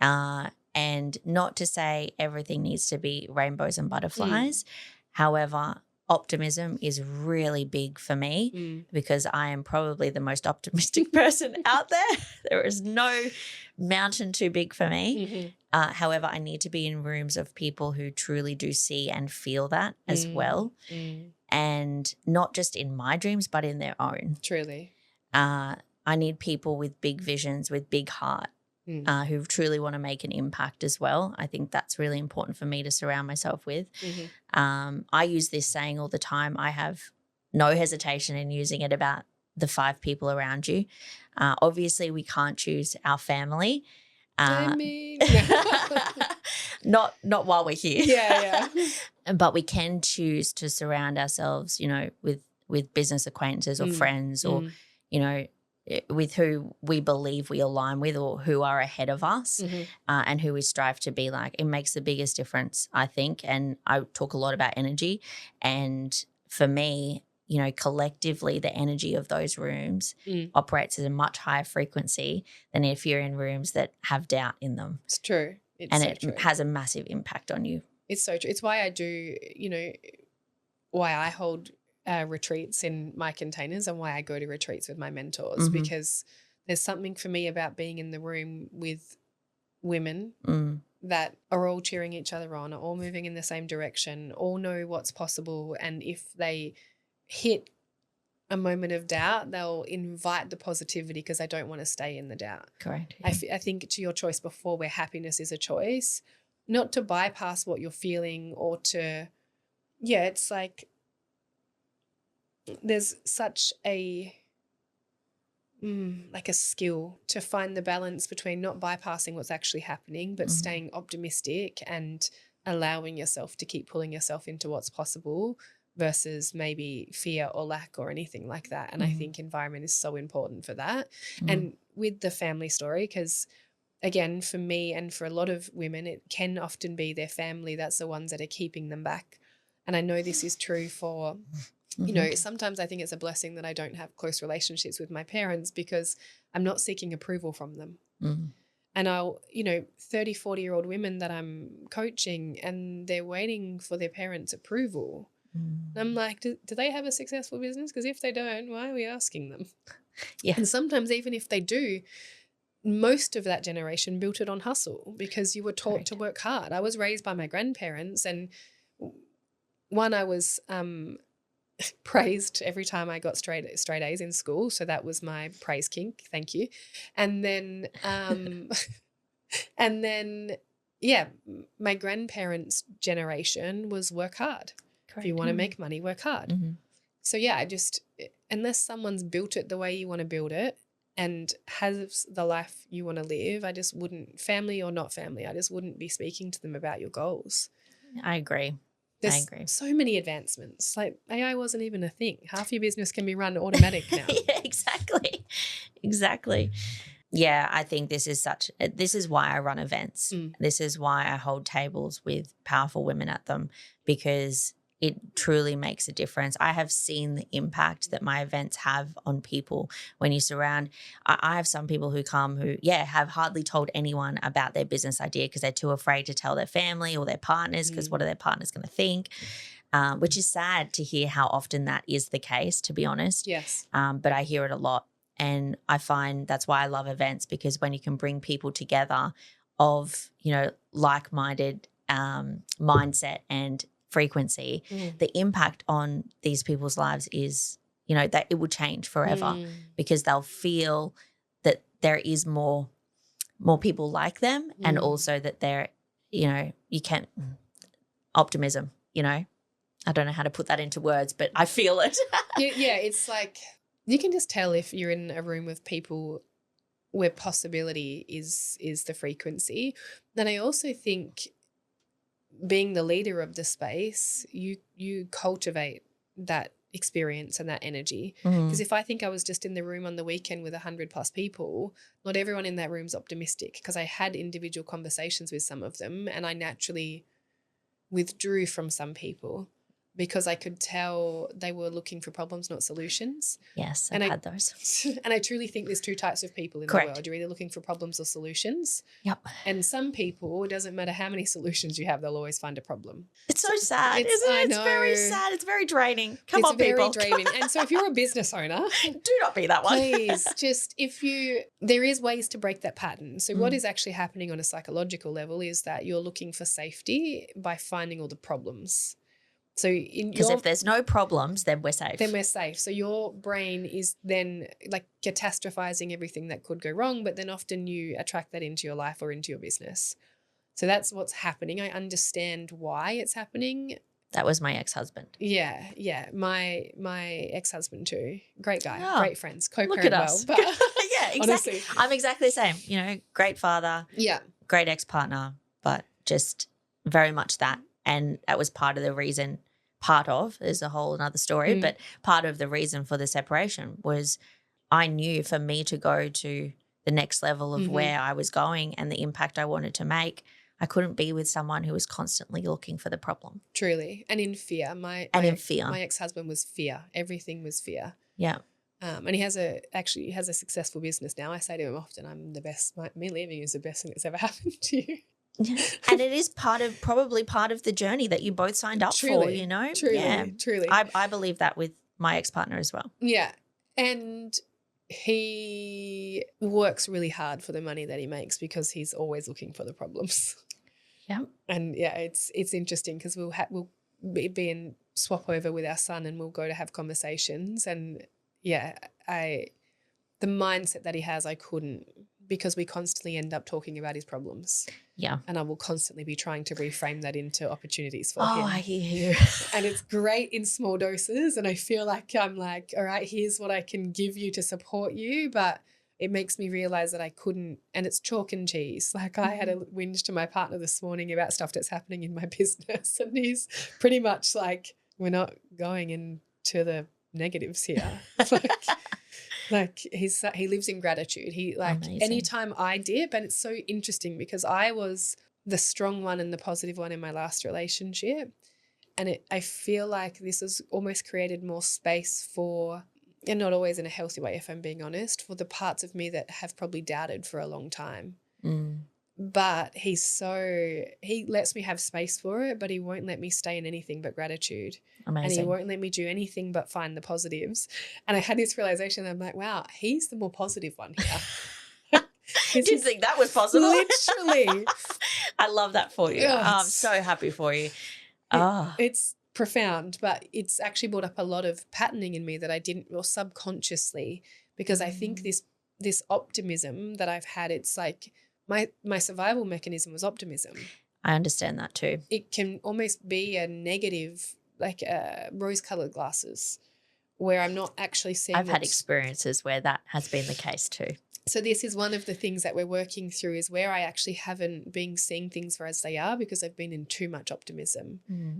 Speaker 1: And not to say everything needs to be rainbows and butterflies. However, optimism is really big for me because I am probably the most optimistic person out there. There is no mountain too big for me. However, I need to be in rooms of people who truly do see and feel that as well. And not just in my dreams, but in their own.
Speaker 2: Truly.
Speaker 1: I need people with big visions, with big heart, who truly want to make an impact as well. I think that's really important for me to surround myself with. I use this saying all the time. I have no hesitation in using it about the 5 people around you. Obviously, we can't choose our family. Not while we're here.
Speaker 2: Yeah.
Speaker 1: But we can choose to surround ourselves, you know, with business acquaintances or friends or, you know, with who we believe we align with or who are ahead of us and who we strive to be like. It makes the biggest difference, I think. And I talk a lot about energy. And for me, you know, collectively the energy of those rooms operates at a much higher frequency than if you're in rooms that have doubt in them.
Speaker 2: It's true.
Speaker 1: It has a massive impact on you
Speaker 2: It's so true. It's why I do, why I hold retreats in my containers and why I go to retreats with my mentors, because there's something for me about being in the room with women that are all cheering each other on, are all moving in the same direction, all know what's possible. And if they hit a moment of doubt, they'll invite the positivity because they don't want to stay in the doubt.
Speaker 1: Correct.
Speaker 2: I think to your choice before, where happiness is a choice, not to bypass what you're feeling or to, it's like there's such a like a skill to find the balance between not bypassing what's actually happening, but staying optimistic and allowing yourself to keep pulling yourself into what's possible versus maybe fear or lack or anything like that. And I think environment is so important for that. And with the family story, because again, for me and for a lot of women, it can often be their family that's the ones that are keeping them back. And I know this is true for sometimes I think it's a blessing that I don't have close relationships with my parents because I'm not seeking approval from them. And I'll, 30, 40-year-old women that I'm coaching and they're waiting for their parents' approval. And I'm like, do they have a successful business? Because if they don't, why are we asking them?
Speaker 1: Yeah.
Speaker 2: And sometimes even if they do, most of that generation built it on hustle because you were taught to work hard. I was raised by my grandparents and I was praised every time I got straight A's in school. So that was my praise kink. Thank you. And then, my grandparents' generation was work hard. Correct. If you want to make money, work hard. So unless someone's built it the way you want to build it and has the life you want to live, I just wouldn't, family or not family, I just wouldn't be speaking to them about your goals.
Speaker 1: I agree.
Speaker 2: There's so many advancements. Like AI wasn't even a thing. Half your business can be run automatic now.
Speaker 1: Yeah, exactly. Yeah, I think this is why I run events. This is why I hold tables with powerful women at them, because it truly makes a difference. I have seen the impact that my events have on people when you surround. I have some people who come who, have hardly told anyone about their business idea because they're too afraid to tell their family or their partners because what are their partners going to think? Which is sad to hear how often that is the case, to be honest.
Speaker 2: Yes.
Speaker 1: But I hear it a lot. And I find that's why I love events, because when you can bring people together of, like-minded mindset and frequency, the impact on these people's lives is, that it will change forever because they'll feel that there is more people like them and also that they're, you can optimism, I don't know how to put that into words, but I feel it.
Speaker 2: Yeah, it's like you can just tell if you're in a room with people where possibility is the frequency. Then I also think being the leader of the space, you cultivate that experience and that energy. Because if I think I was just in the room on the weekend with 100+ people, not everyone in that room's optimistic, because I had individual conversations with some of them and I naturally withdrew from some people because I could tell they were looking for problems, not solutions.
Speaker 1: Yes, I've had those.
Speaker 2: And I truly think there's two types of people in the world. You're either looking for problems or solutions.
Speaker 1: Yep.
Speaker 2: And some people, it doesn't matter how many solutions you have, they'll always find a problem.
Speaker 1: It's so sad, isn't it? It's very sad. It's very draining. Come on, people.
Speaker 2: It's very draining. And so if you're a business owner,
Speaker 1: do not be that one.
Speaker 2: Please, there is ways to break that pattern. So what is actually happening on a psychological level is that you're looking for safety by finding all the problems. So because
Speaker 1: if there's no problems, then we're safe. So your brain is then like catastrophizing everything that could go wrong, but then often you attract that into your life or into your business. So that's what's happening. I understand why it's happening. That was my ex-husband.
Speaker 2: Yeah. My ex-husband too. Great guy, great friends, co-parent
Speaker 1: Look at us.
Speaker 2: well. But
Speaker 1: yeah, exactly. Honestly. I'm exactly the same. Great father.
Speaker 2: Yeah.
Speaker 1: Great ex-partner, but just very much that. And that was part of the reason. There's a whole another story, but part of the reason for the separation was I knew for me to go to the next level of where I was going and the impact I wanted to make, I couldn't be with someone who was constantly looking for the problem.
Speaker 2: Truly. And in fear. My ex-husband was fear. Everything was fear.
Speaker 1: Yeah.
Speaker 2: And he has a successful business now. I say to him often, I'm the best. Me leaving is the best thing that's ever happened to you.
Speaker 1: Yeah. And it is probably part of the journey that you both signed up for, you know?
Speaker 2: Truly.
Speaker 1: I believe that with my ex-partner as well.
Speaker 2: Yeah. And he works really hard for the money that he makes because he's always looking for the problems.
Speaker 1: Yeah.
Speaker 2: And yeah, it's interesting because we'll be in swap over with our son and we'll go to have conversations. And yeah, the mindset that he has, I couldn't, because we constantly end up talking about his problems.
Speaker 1: Yeah.
Speaker 2: And I will constantly be trying to reframe that into opportunities for him.
Speaker 1: Oh, I hear you.
Speaker 2: And it's great in small doses. And I feel like I'm like, all right, here's what I can give you to support you. But it makes me realize that I couldn't, and it's chalk and cheese. Like I had a whinge to my partner this morning about stuff that's happening in my business. And he's pretty much like, we're not going into the negatives here. Like he lives in gratitude. He like
Speaker 1: Amazing.
Speaker 2: Anytime I dip, and it's so interesting because I was the strong one and the positive one in my last relationship. And I feel like this has almost created more space for, and not always in a healthy way, if I'm being honest, for the parts of me that have probably doubted for a long time. But he lets me have space for it, but he won't let me stay in anything but gratitude.
Speaker 1: Amazing.
Speaker 2: And he won't let me do anything but find the positives. And I had this realization, I'm like, wow, he's the more positive one here.
Speaker 1: Didn't think that was possible.
Speaker 2: Literally.
Speaker 1: I love that for you.
Speaker 2: Oh,
Speaker 1: I'm so happy for you.
Speaker 2: It's profound, but it's actually brought up a lot of patterning in me that I didn't, or subconsciously, because I think this optimism that I've had, it's like my survival mechanism was optimism.
Speaker 1: I understand that too.
Speaker 2: It can almost be a negative, like rose-colored glasses, where I'm not actually seeing.
Speaker 1: I've had experiences where that has been the case too.
Speaker 2: So this is one of the things that we're working through, is where I actually haven't been seeing things for as they are because I've been in too much optimism.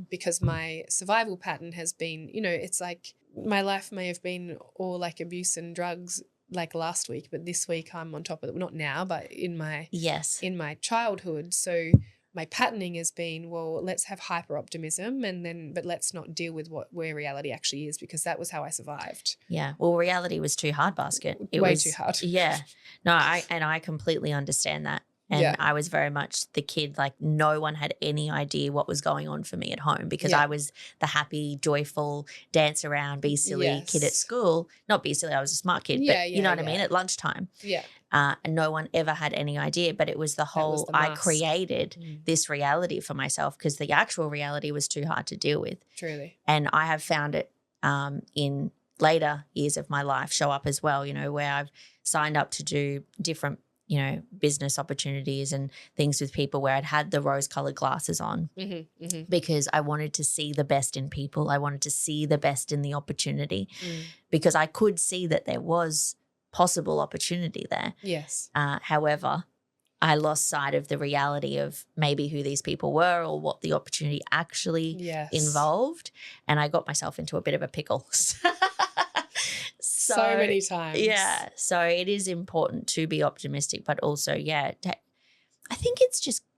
Speaker 2: Because my survival pattern has been, it's like my life may have been all like abuse and drugs like last week, but this week I'm on top of it. Not now, but in my childhood. So my patterning has been, well, let's have hyper optimism but let's not deal with where reality actually is, because that was how I survived.
Speaker 1: Yeah. Well, reality was too hard, Basket. It
Speaker 2: Way
Speaker 1: was
Speaker 2: too hard.
Speaker 1: Yeah. No, I completely understand that. And I was very much the kid, like no one had any idea what was going on for me at home, because I was the happy, joyful, dance around, be silly kid at school. Not be silly, I was a smart kid, but you know what I mean, at lunchtime.
Speaker 2: Yeah.
Speaker 1: And no one ever had any idea, but it was the whole, I created this reality for myself because the actual reality was too hard to deal with.
Speaker 2: Truly.
Speaker 1: And I have found it in later years of my life show up as well, where I've signed up to do different business opportunities and things with people where I'd had the rose-colored glasses on because I wanted to see the best in people. I wanted to see the best in the opportunity because I could see that there was possible opportunity there.
Speaker 2: Yes.
Speaker 1: However, I lost sight of the reality of maybe who these people were or what the opportunity actually involved, and I got myself into a bit of a pickle.
Speaker 2: So many times.
Speaker 1: Yeah. So it is important to be optimistic, but also, I think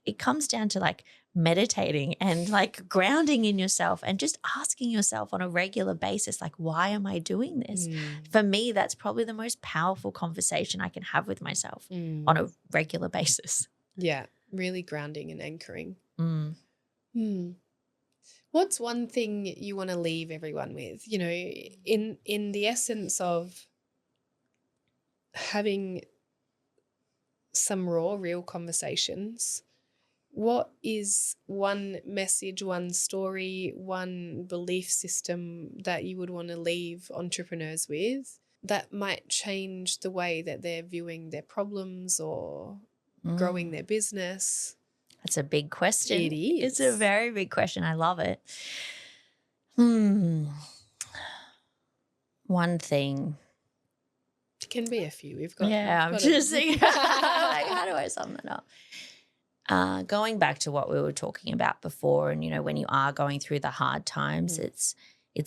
Speaker 1: it comes down to like meditating and like grounding in yourself and just asking yourself on a regular basis, like, why am I doing this? For me, that's probably the most powerful conversation I can have with myself on a regular basis. Yeah.
Speaker 2: Really grounding and anchoring. What's one thing you want to leave everyone with, in the essence of having some real conversations? What is one message, one story, one belief system that you would want to leave entrepreneurs with that might change the way that they're viewing their problems or growing their business?
Speaker 1: That's a big question.
Speaker 2: It is.
Speaker 1: It's a very big question. I love it. One thing.
Speaker 2: It can be a few. We've got.
Speaker 1: Yeah, I'm just thinking, like, how do I sum it up? Going back to what we were talking about before, and when you are going through the hard times, it's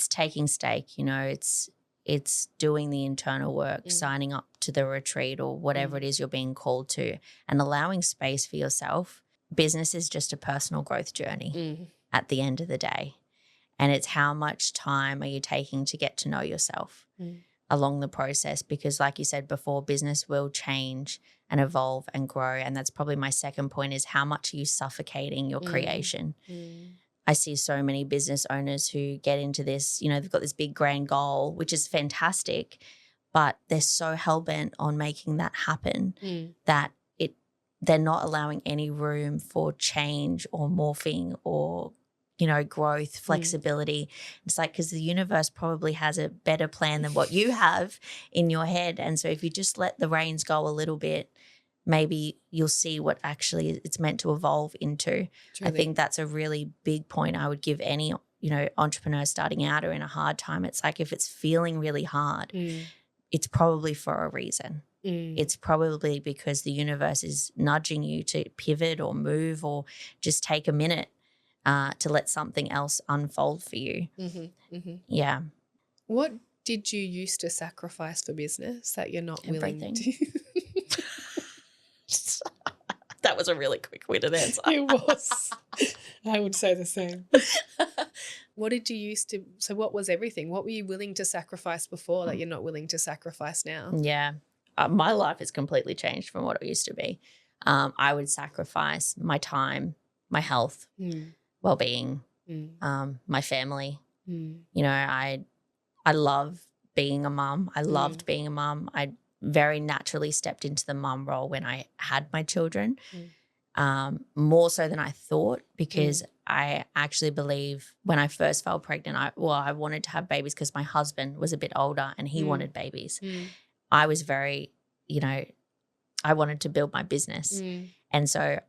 Speaker 1: taking stake. It's doing the internal work, signing up to the retreat or whatever it is you're being called to, and allowing space for yourself. Business is just a personal growth journey at the end of the day. And it's how much time are you taking to get to know yourself? along the process, because like you said before, business will change and evolve and grow. And that's probably my second point, is how much are you suffocating your creation? I see so many business owners who get into this, you know, they've got this big grand goal, which is fantastic, but they're so hell-bent on making that happen that they're not allowing any room for change or morphing or, you know, growth, flexibility. It's like, because the universe probably has a better plan than what you have in your head. And so if you just let the reins go a little bit, maybe you'll see what actually it's meant to evolve into.
Speaker 2: Truly.
Speaker 1: I think that's a really big point I would give any, you know, entrepreneur starting out or in a hard time. It's like, if it's feeling really hard, it's probably for a reason. It's probably because the universe is nudging you to pivot or move or just take a minute to let something else unfold for you. Yeah.
Speaker 2: What did you used to sacrifice for business that you're not willing to?
Speaker 1: That was a really quick-witted answer.
Speaker 2: It was. I would say the same. What did you used to, so what was everything? What were you willing to sacrifice before that you're not willing to sacrifice now?
Speaker 1: Yeah. My life has completely changed from what it used to be. I would sacrifice my time, my health, well-being, my family. You know, I love being a mum. I loved being a mum. I very naturally stepped into the mum role when I had my children, more so than I thought, because I actually believe when I first fell pregnant, I wanted to have babies because my husband was a bit older and he wanted babies. I was very, you know, I wanted to build my business. And so,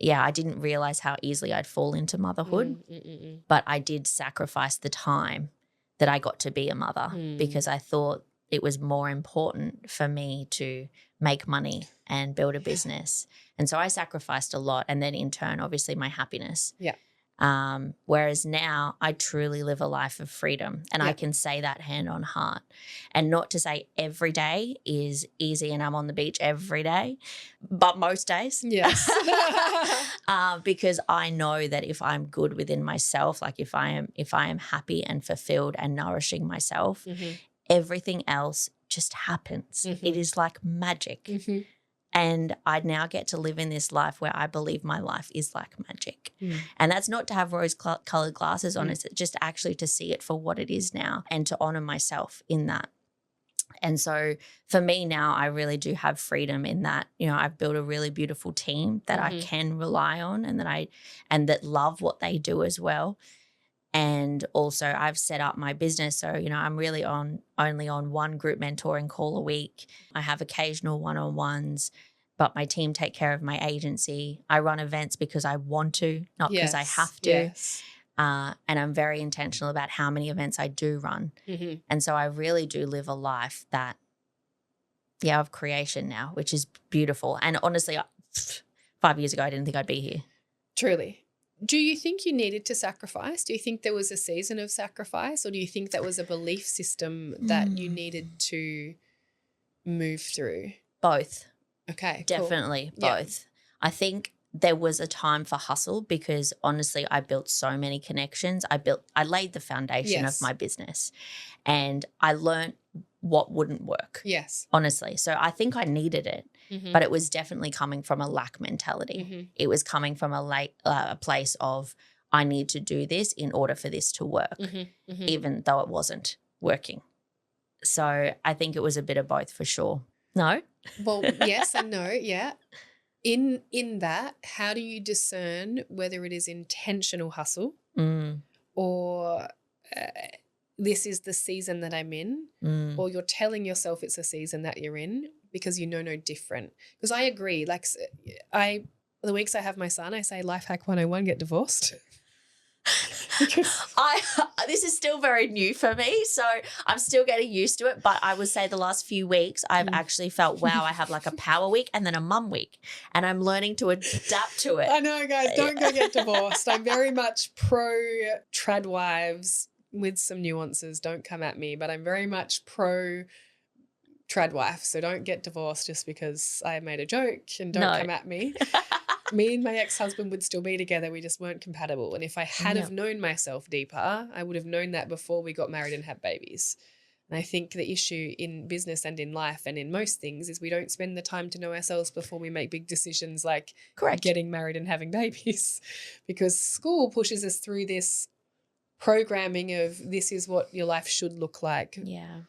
Speaker 1: yeah, I didn't realize how easily I'd fall into motherhood, but I did sacrifice the time that I got to be a mother because I thought it was more important for me to make money and build a business. And so I sacrificed a lot, and then in turn, obviously, my happiness.
Speaker 2: Yeah.
Speaker 1: Whereas now I truly live a life of freedom, and I can say that hand on heart. And not to say every day is easy and I'm on the beach every day, but most days.
Speaker 2: Yes.
Speaker 1: Because I know that if I'm good within myself, like if I am happy and fulfilled and nourishing myself, everything else just happens. It is like magic. And I now get to live in this life where I believe my life is like magic. And that's not to have rose-colored glasses on, it's just actually to see it for what it is now and to honor myself in that. And so for me now, I really do have freedom in that, you know, I've built a really beautiful team that I can rely on and that love what they do as well. And also I've set up my business. So, you know, I'm really only on one group mentoring call a week. I have occasional one-on-ones, but my team take care of my agency. I run events because I want to, not because I have to. And I'm very intentional about how many events I do run. And so I really do live a life that, of creation now, which is beautiful. And honestly, 5 years ago, I didn't think I'd be here.
Speaker 2: Truly. Do you think you needed to sacrifice? Do you think there was a season of sacrifice, or do you think that was a belief system that you needed to move through?
Speaker 1: Both.
Speaker 2: Okay,
Speaker 1: definitely
Speaker 2: cool.
Speaker 1: Both. I think there was a time for hustle because honestly, I built so many connections. I laid the foundation of my business, and I learned what wouldn't work.
Speaker 2: Yes.
Speaker 1: Honestly. So I think I needed it, but it was definitely coming from a lack mentality. It was coming from a place of, I need to do this in order for this to work, even though it wasn't working. So I think it was a bit of both for sure. No?
Speaker 2: Well, yes and no, yeah. In that, how do you discern whether it is intentional hustle or this is the season that I'm in, or you're telling yourself it's a season that you're in because you know no different? Because I agree. Like the weeks I have my son, I say life hack 101, get divorced.
Speaker 1: This is still very new for me, so I'm still getting used to it, but I would say the last few weeks I've actually felt, wow, I have like a power week and then a mum week, and I'm learning to adapt to it.
Speaker 2: I know, guys, don't go get divorced. I'm very much pro trad wives with some nuances. Don't come at me, but I'm very much pro trad wife, so don't get divorced just because I made a joke, and don't come at me. Me and my ex-husband would still be together. We just weren't compatible. And if I had have known myself deeper, I would have known that before we got married and had babies. And I think the issue in business and in life and in most things is we don't spend the time to know ourselves before we make big decisions like
Speaker 1: Correct.
Speaker 2: getting married and having babies, because school pushes us through this programming of this is what your life should look like.
Speaker 1: Yeah.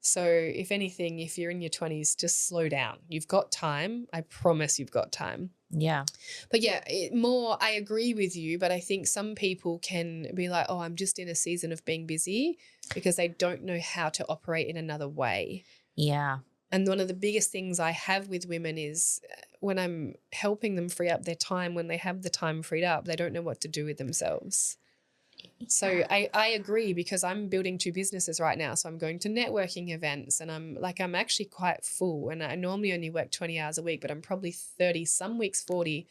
Speaker 2: So if anything, if you're in your 20s, just slow down. You've got time. I promise you've got time.
Speaker 1: Yeah.
Speaker 2: But yeah, I agree with you, but I think some people can be like, oh, I'm just in a season of being busy because they don't know how to operate in another way.
Speaker 1: Yeah.
Speaker 2: And one of the biggest things I have with women is when I'm helping them free up their time, when they have the time freed up, they don't know what to do with themselves. So I agree, because I'm building 2 businesses right now. So I'm going to networking events, and I'm actually quite full, and I normally only work 20 hours a week, but I'm probably 30, some weeks 40,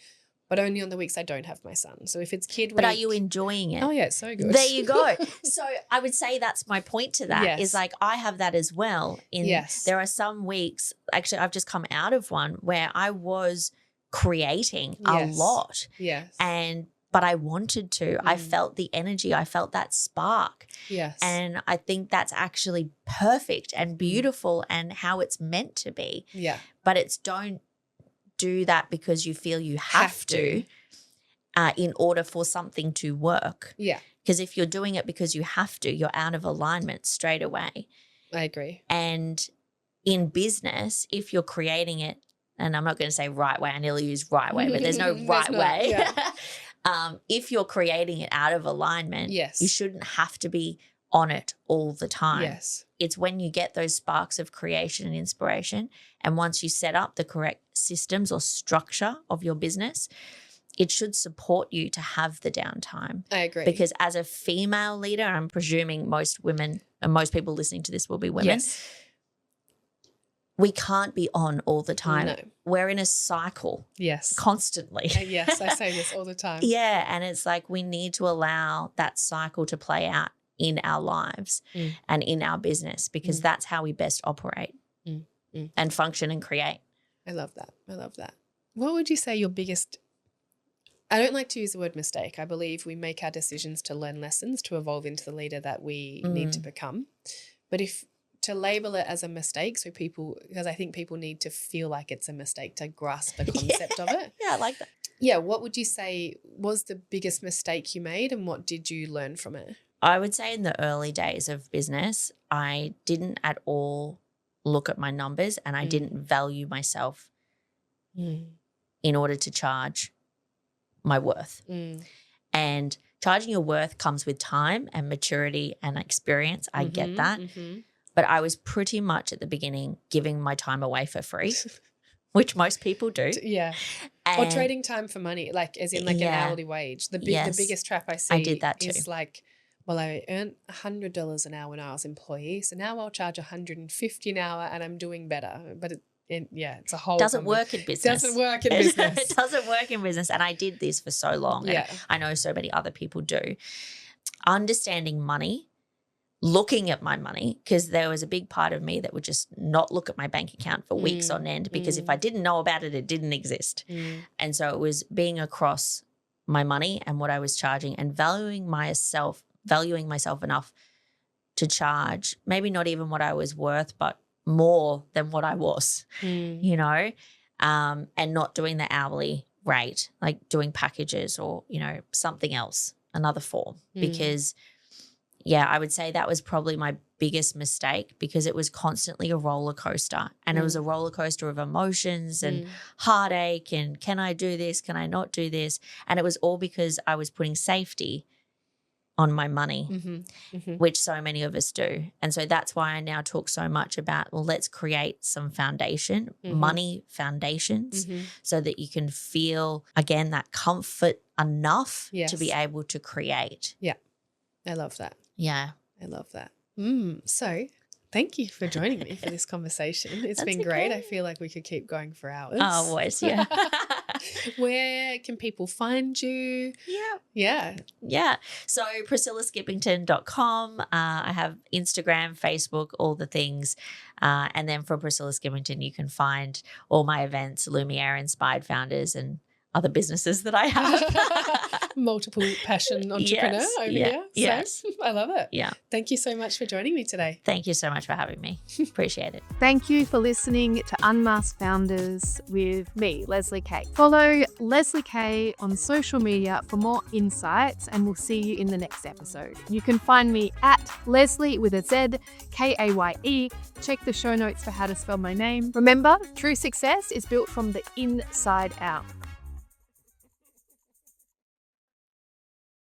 Speaker 2: but only on the weeks I don't have my son. So if it's kid week.
Speaker 1: But are you enjoying it?
Speaker 2: Oh yeah, it's so good.
Speaker 1: There you go. So I would say that's my point to that.
Speaker 2: Yes.
Speaker 1: Is like I have that as well.
Speaker 2: Yes.
Speaker 1: There are some weeks, actually I've just come out of one where I was creating a
Speaker 2: Yes.
Speaker 1: lot.
Speaker 2: Yes.
Speaker 1: But I wanted to. I felt the energy. I felt that spark.
Speaker 2: Yes.
Speaker 1: And I think that's actually perfect and beautiful and how it's meant to be.
Speaker 2: Yeah.
Speaker 1: But it's don't do that because you feel you have to in order for something to work.
Speaker 2: Yeah.
Speaker 1: Because if you're doing it because you have to, you're out of alignment straight away.
Speaker 2: I agree.
Speaker 1: And in business, if you're creating it, and I'm not going to say right way, I nearly use right way, but there's no right way.
Speaker 2: Yeah.
Speaker 1: If you're creating it out of alignment,
Speaker 2: Yes.
Speaker 1: you shouldn't have to be on it all the time.
Speaker 2: Yes.
Speaker 1: It's when you get those sparks of creation and inspiration, and once you set up the correct systems or structure of your business, it should support you to have the downtime.
Speaker 2: I agree.
Speaker 1: Because as a female leader, I'm presuming most women and most people listening to this will be women.
Speaker 2: Yes.
Speaker 1: We can't be on all the time.
Speaker 2: No.
Speaker 1: We're in a cycle
Speaker 2: Yes.
Speaker 1: constantly.
Speaker 2: Yes, I say this all the time.
Speaker 1: Yeah, and it's like we need to allow that cycle to play out in our lives and in our business, because that's how we best operate and function and create.
Speaker 2: I love that. I love that. What would you say your biggest – I don't like to use the word mistake. I believe we make our decisions to learn lessons, to evolve into the leader that we need to become. But if – to label it as a mistake, so people – because I think people need to feel like it's a mistake to grasp the concept of it.
Speaker 1: Yeah, I like that.
Speaker 2: Yeah, what would you say was the biggest mistake you made, and what did you learn from it?
Speaker 1: I would say in the early days of business, I didn't at all look at my numbers, and I didn't value myself in order to charge my worth. And charging your worth comes with time and maturity and experience. I get that. But I was pretty much at the beginning giving my time away for free, which most people do.
Speaker 2: Yeah. Or trading time for money, like as in like an hourly wage. The biggest trap I see
Speaker 1: did that too.
Speaker 2: Is like, well, I earned $100 an hour when I was employee, so now I'll charge $150 an hour and I'm doing better. But it's a whole
Speaker 1: doesn't work in business.
Speaker 2: Doesn't work in business.
Speaker 1: It doesn't work in business. And I did this for so long. And I know so many other people do. Understanding money, looking at my money, because there was a big part of me that would just not look at my bank account for weeks on end, because if I didn't know about it, it didn't exist. And so it was being across my money and what I was charging, and valuing myself enough to charge maybe not even what I was worth, but more than what I was, you know, and not doing the hourly rate, like doing packages or, you know, something else, another form, because I would say that was probably my biggest mistake, because it was constantly a roller coaster, and it was a roller coaster of emotions and heartache and can I do this? Can I not do this? And it was all because I was putting safety on my money, which so many of us do. And so that's why I now talk so much about, well, let's create some foundation, money foundations, so that you can feel, again, that comfort enough to be able to create.
Speaker 2: Yeah. I love that.
Speaker 1: Yeah.
Speaker 2: I love that. So thank you for joining me for this conversation. It's been great. I feel like we could keep going for hours.
Speaker 1: Oh, always, yeah.
Speaker 2: Where can people find you? Yeah.
Speaker 1: So PriscillaSkippington.com. I have Instagram, Facebook, all the things. And then for Priscilla Skippington, you can find all my events, Lumiere Inspired Founders, and other businesses that I have.
Speaker 2: Multiple passion entrepreneur over here.
Speaker 1: Yes.
Speaker 2: So, I love it.
Speaker 1: Yeah.
Speaker 2: Thank you so much for joining me today.
Speaker 1: Thank you so much for having me. Appreciate it.
Speaker 3: Thank you for listening to Unmasked Founders with me, Leslie Kay. Follow Leslie Kay on social media for more insights, and we'll see you in the next episode. You can find me at Leslie with a Z, Kaye. Check the show notes for how to spell my name. Remember, true success is built from the inside out.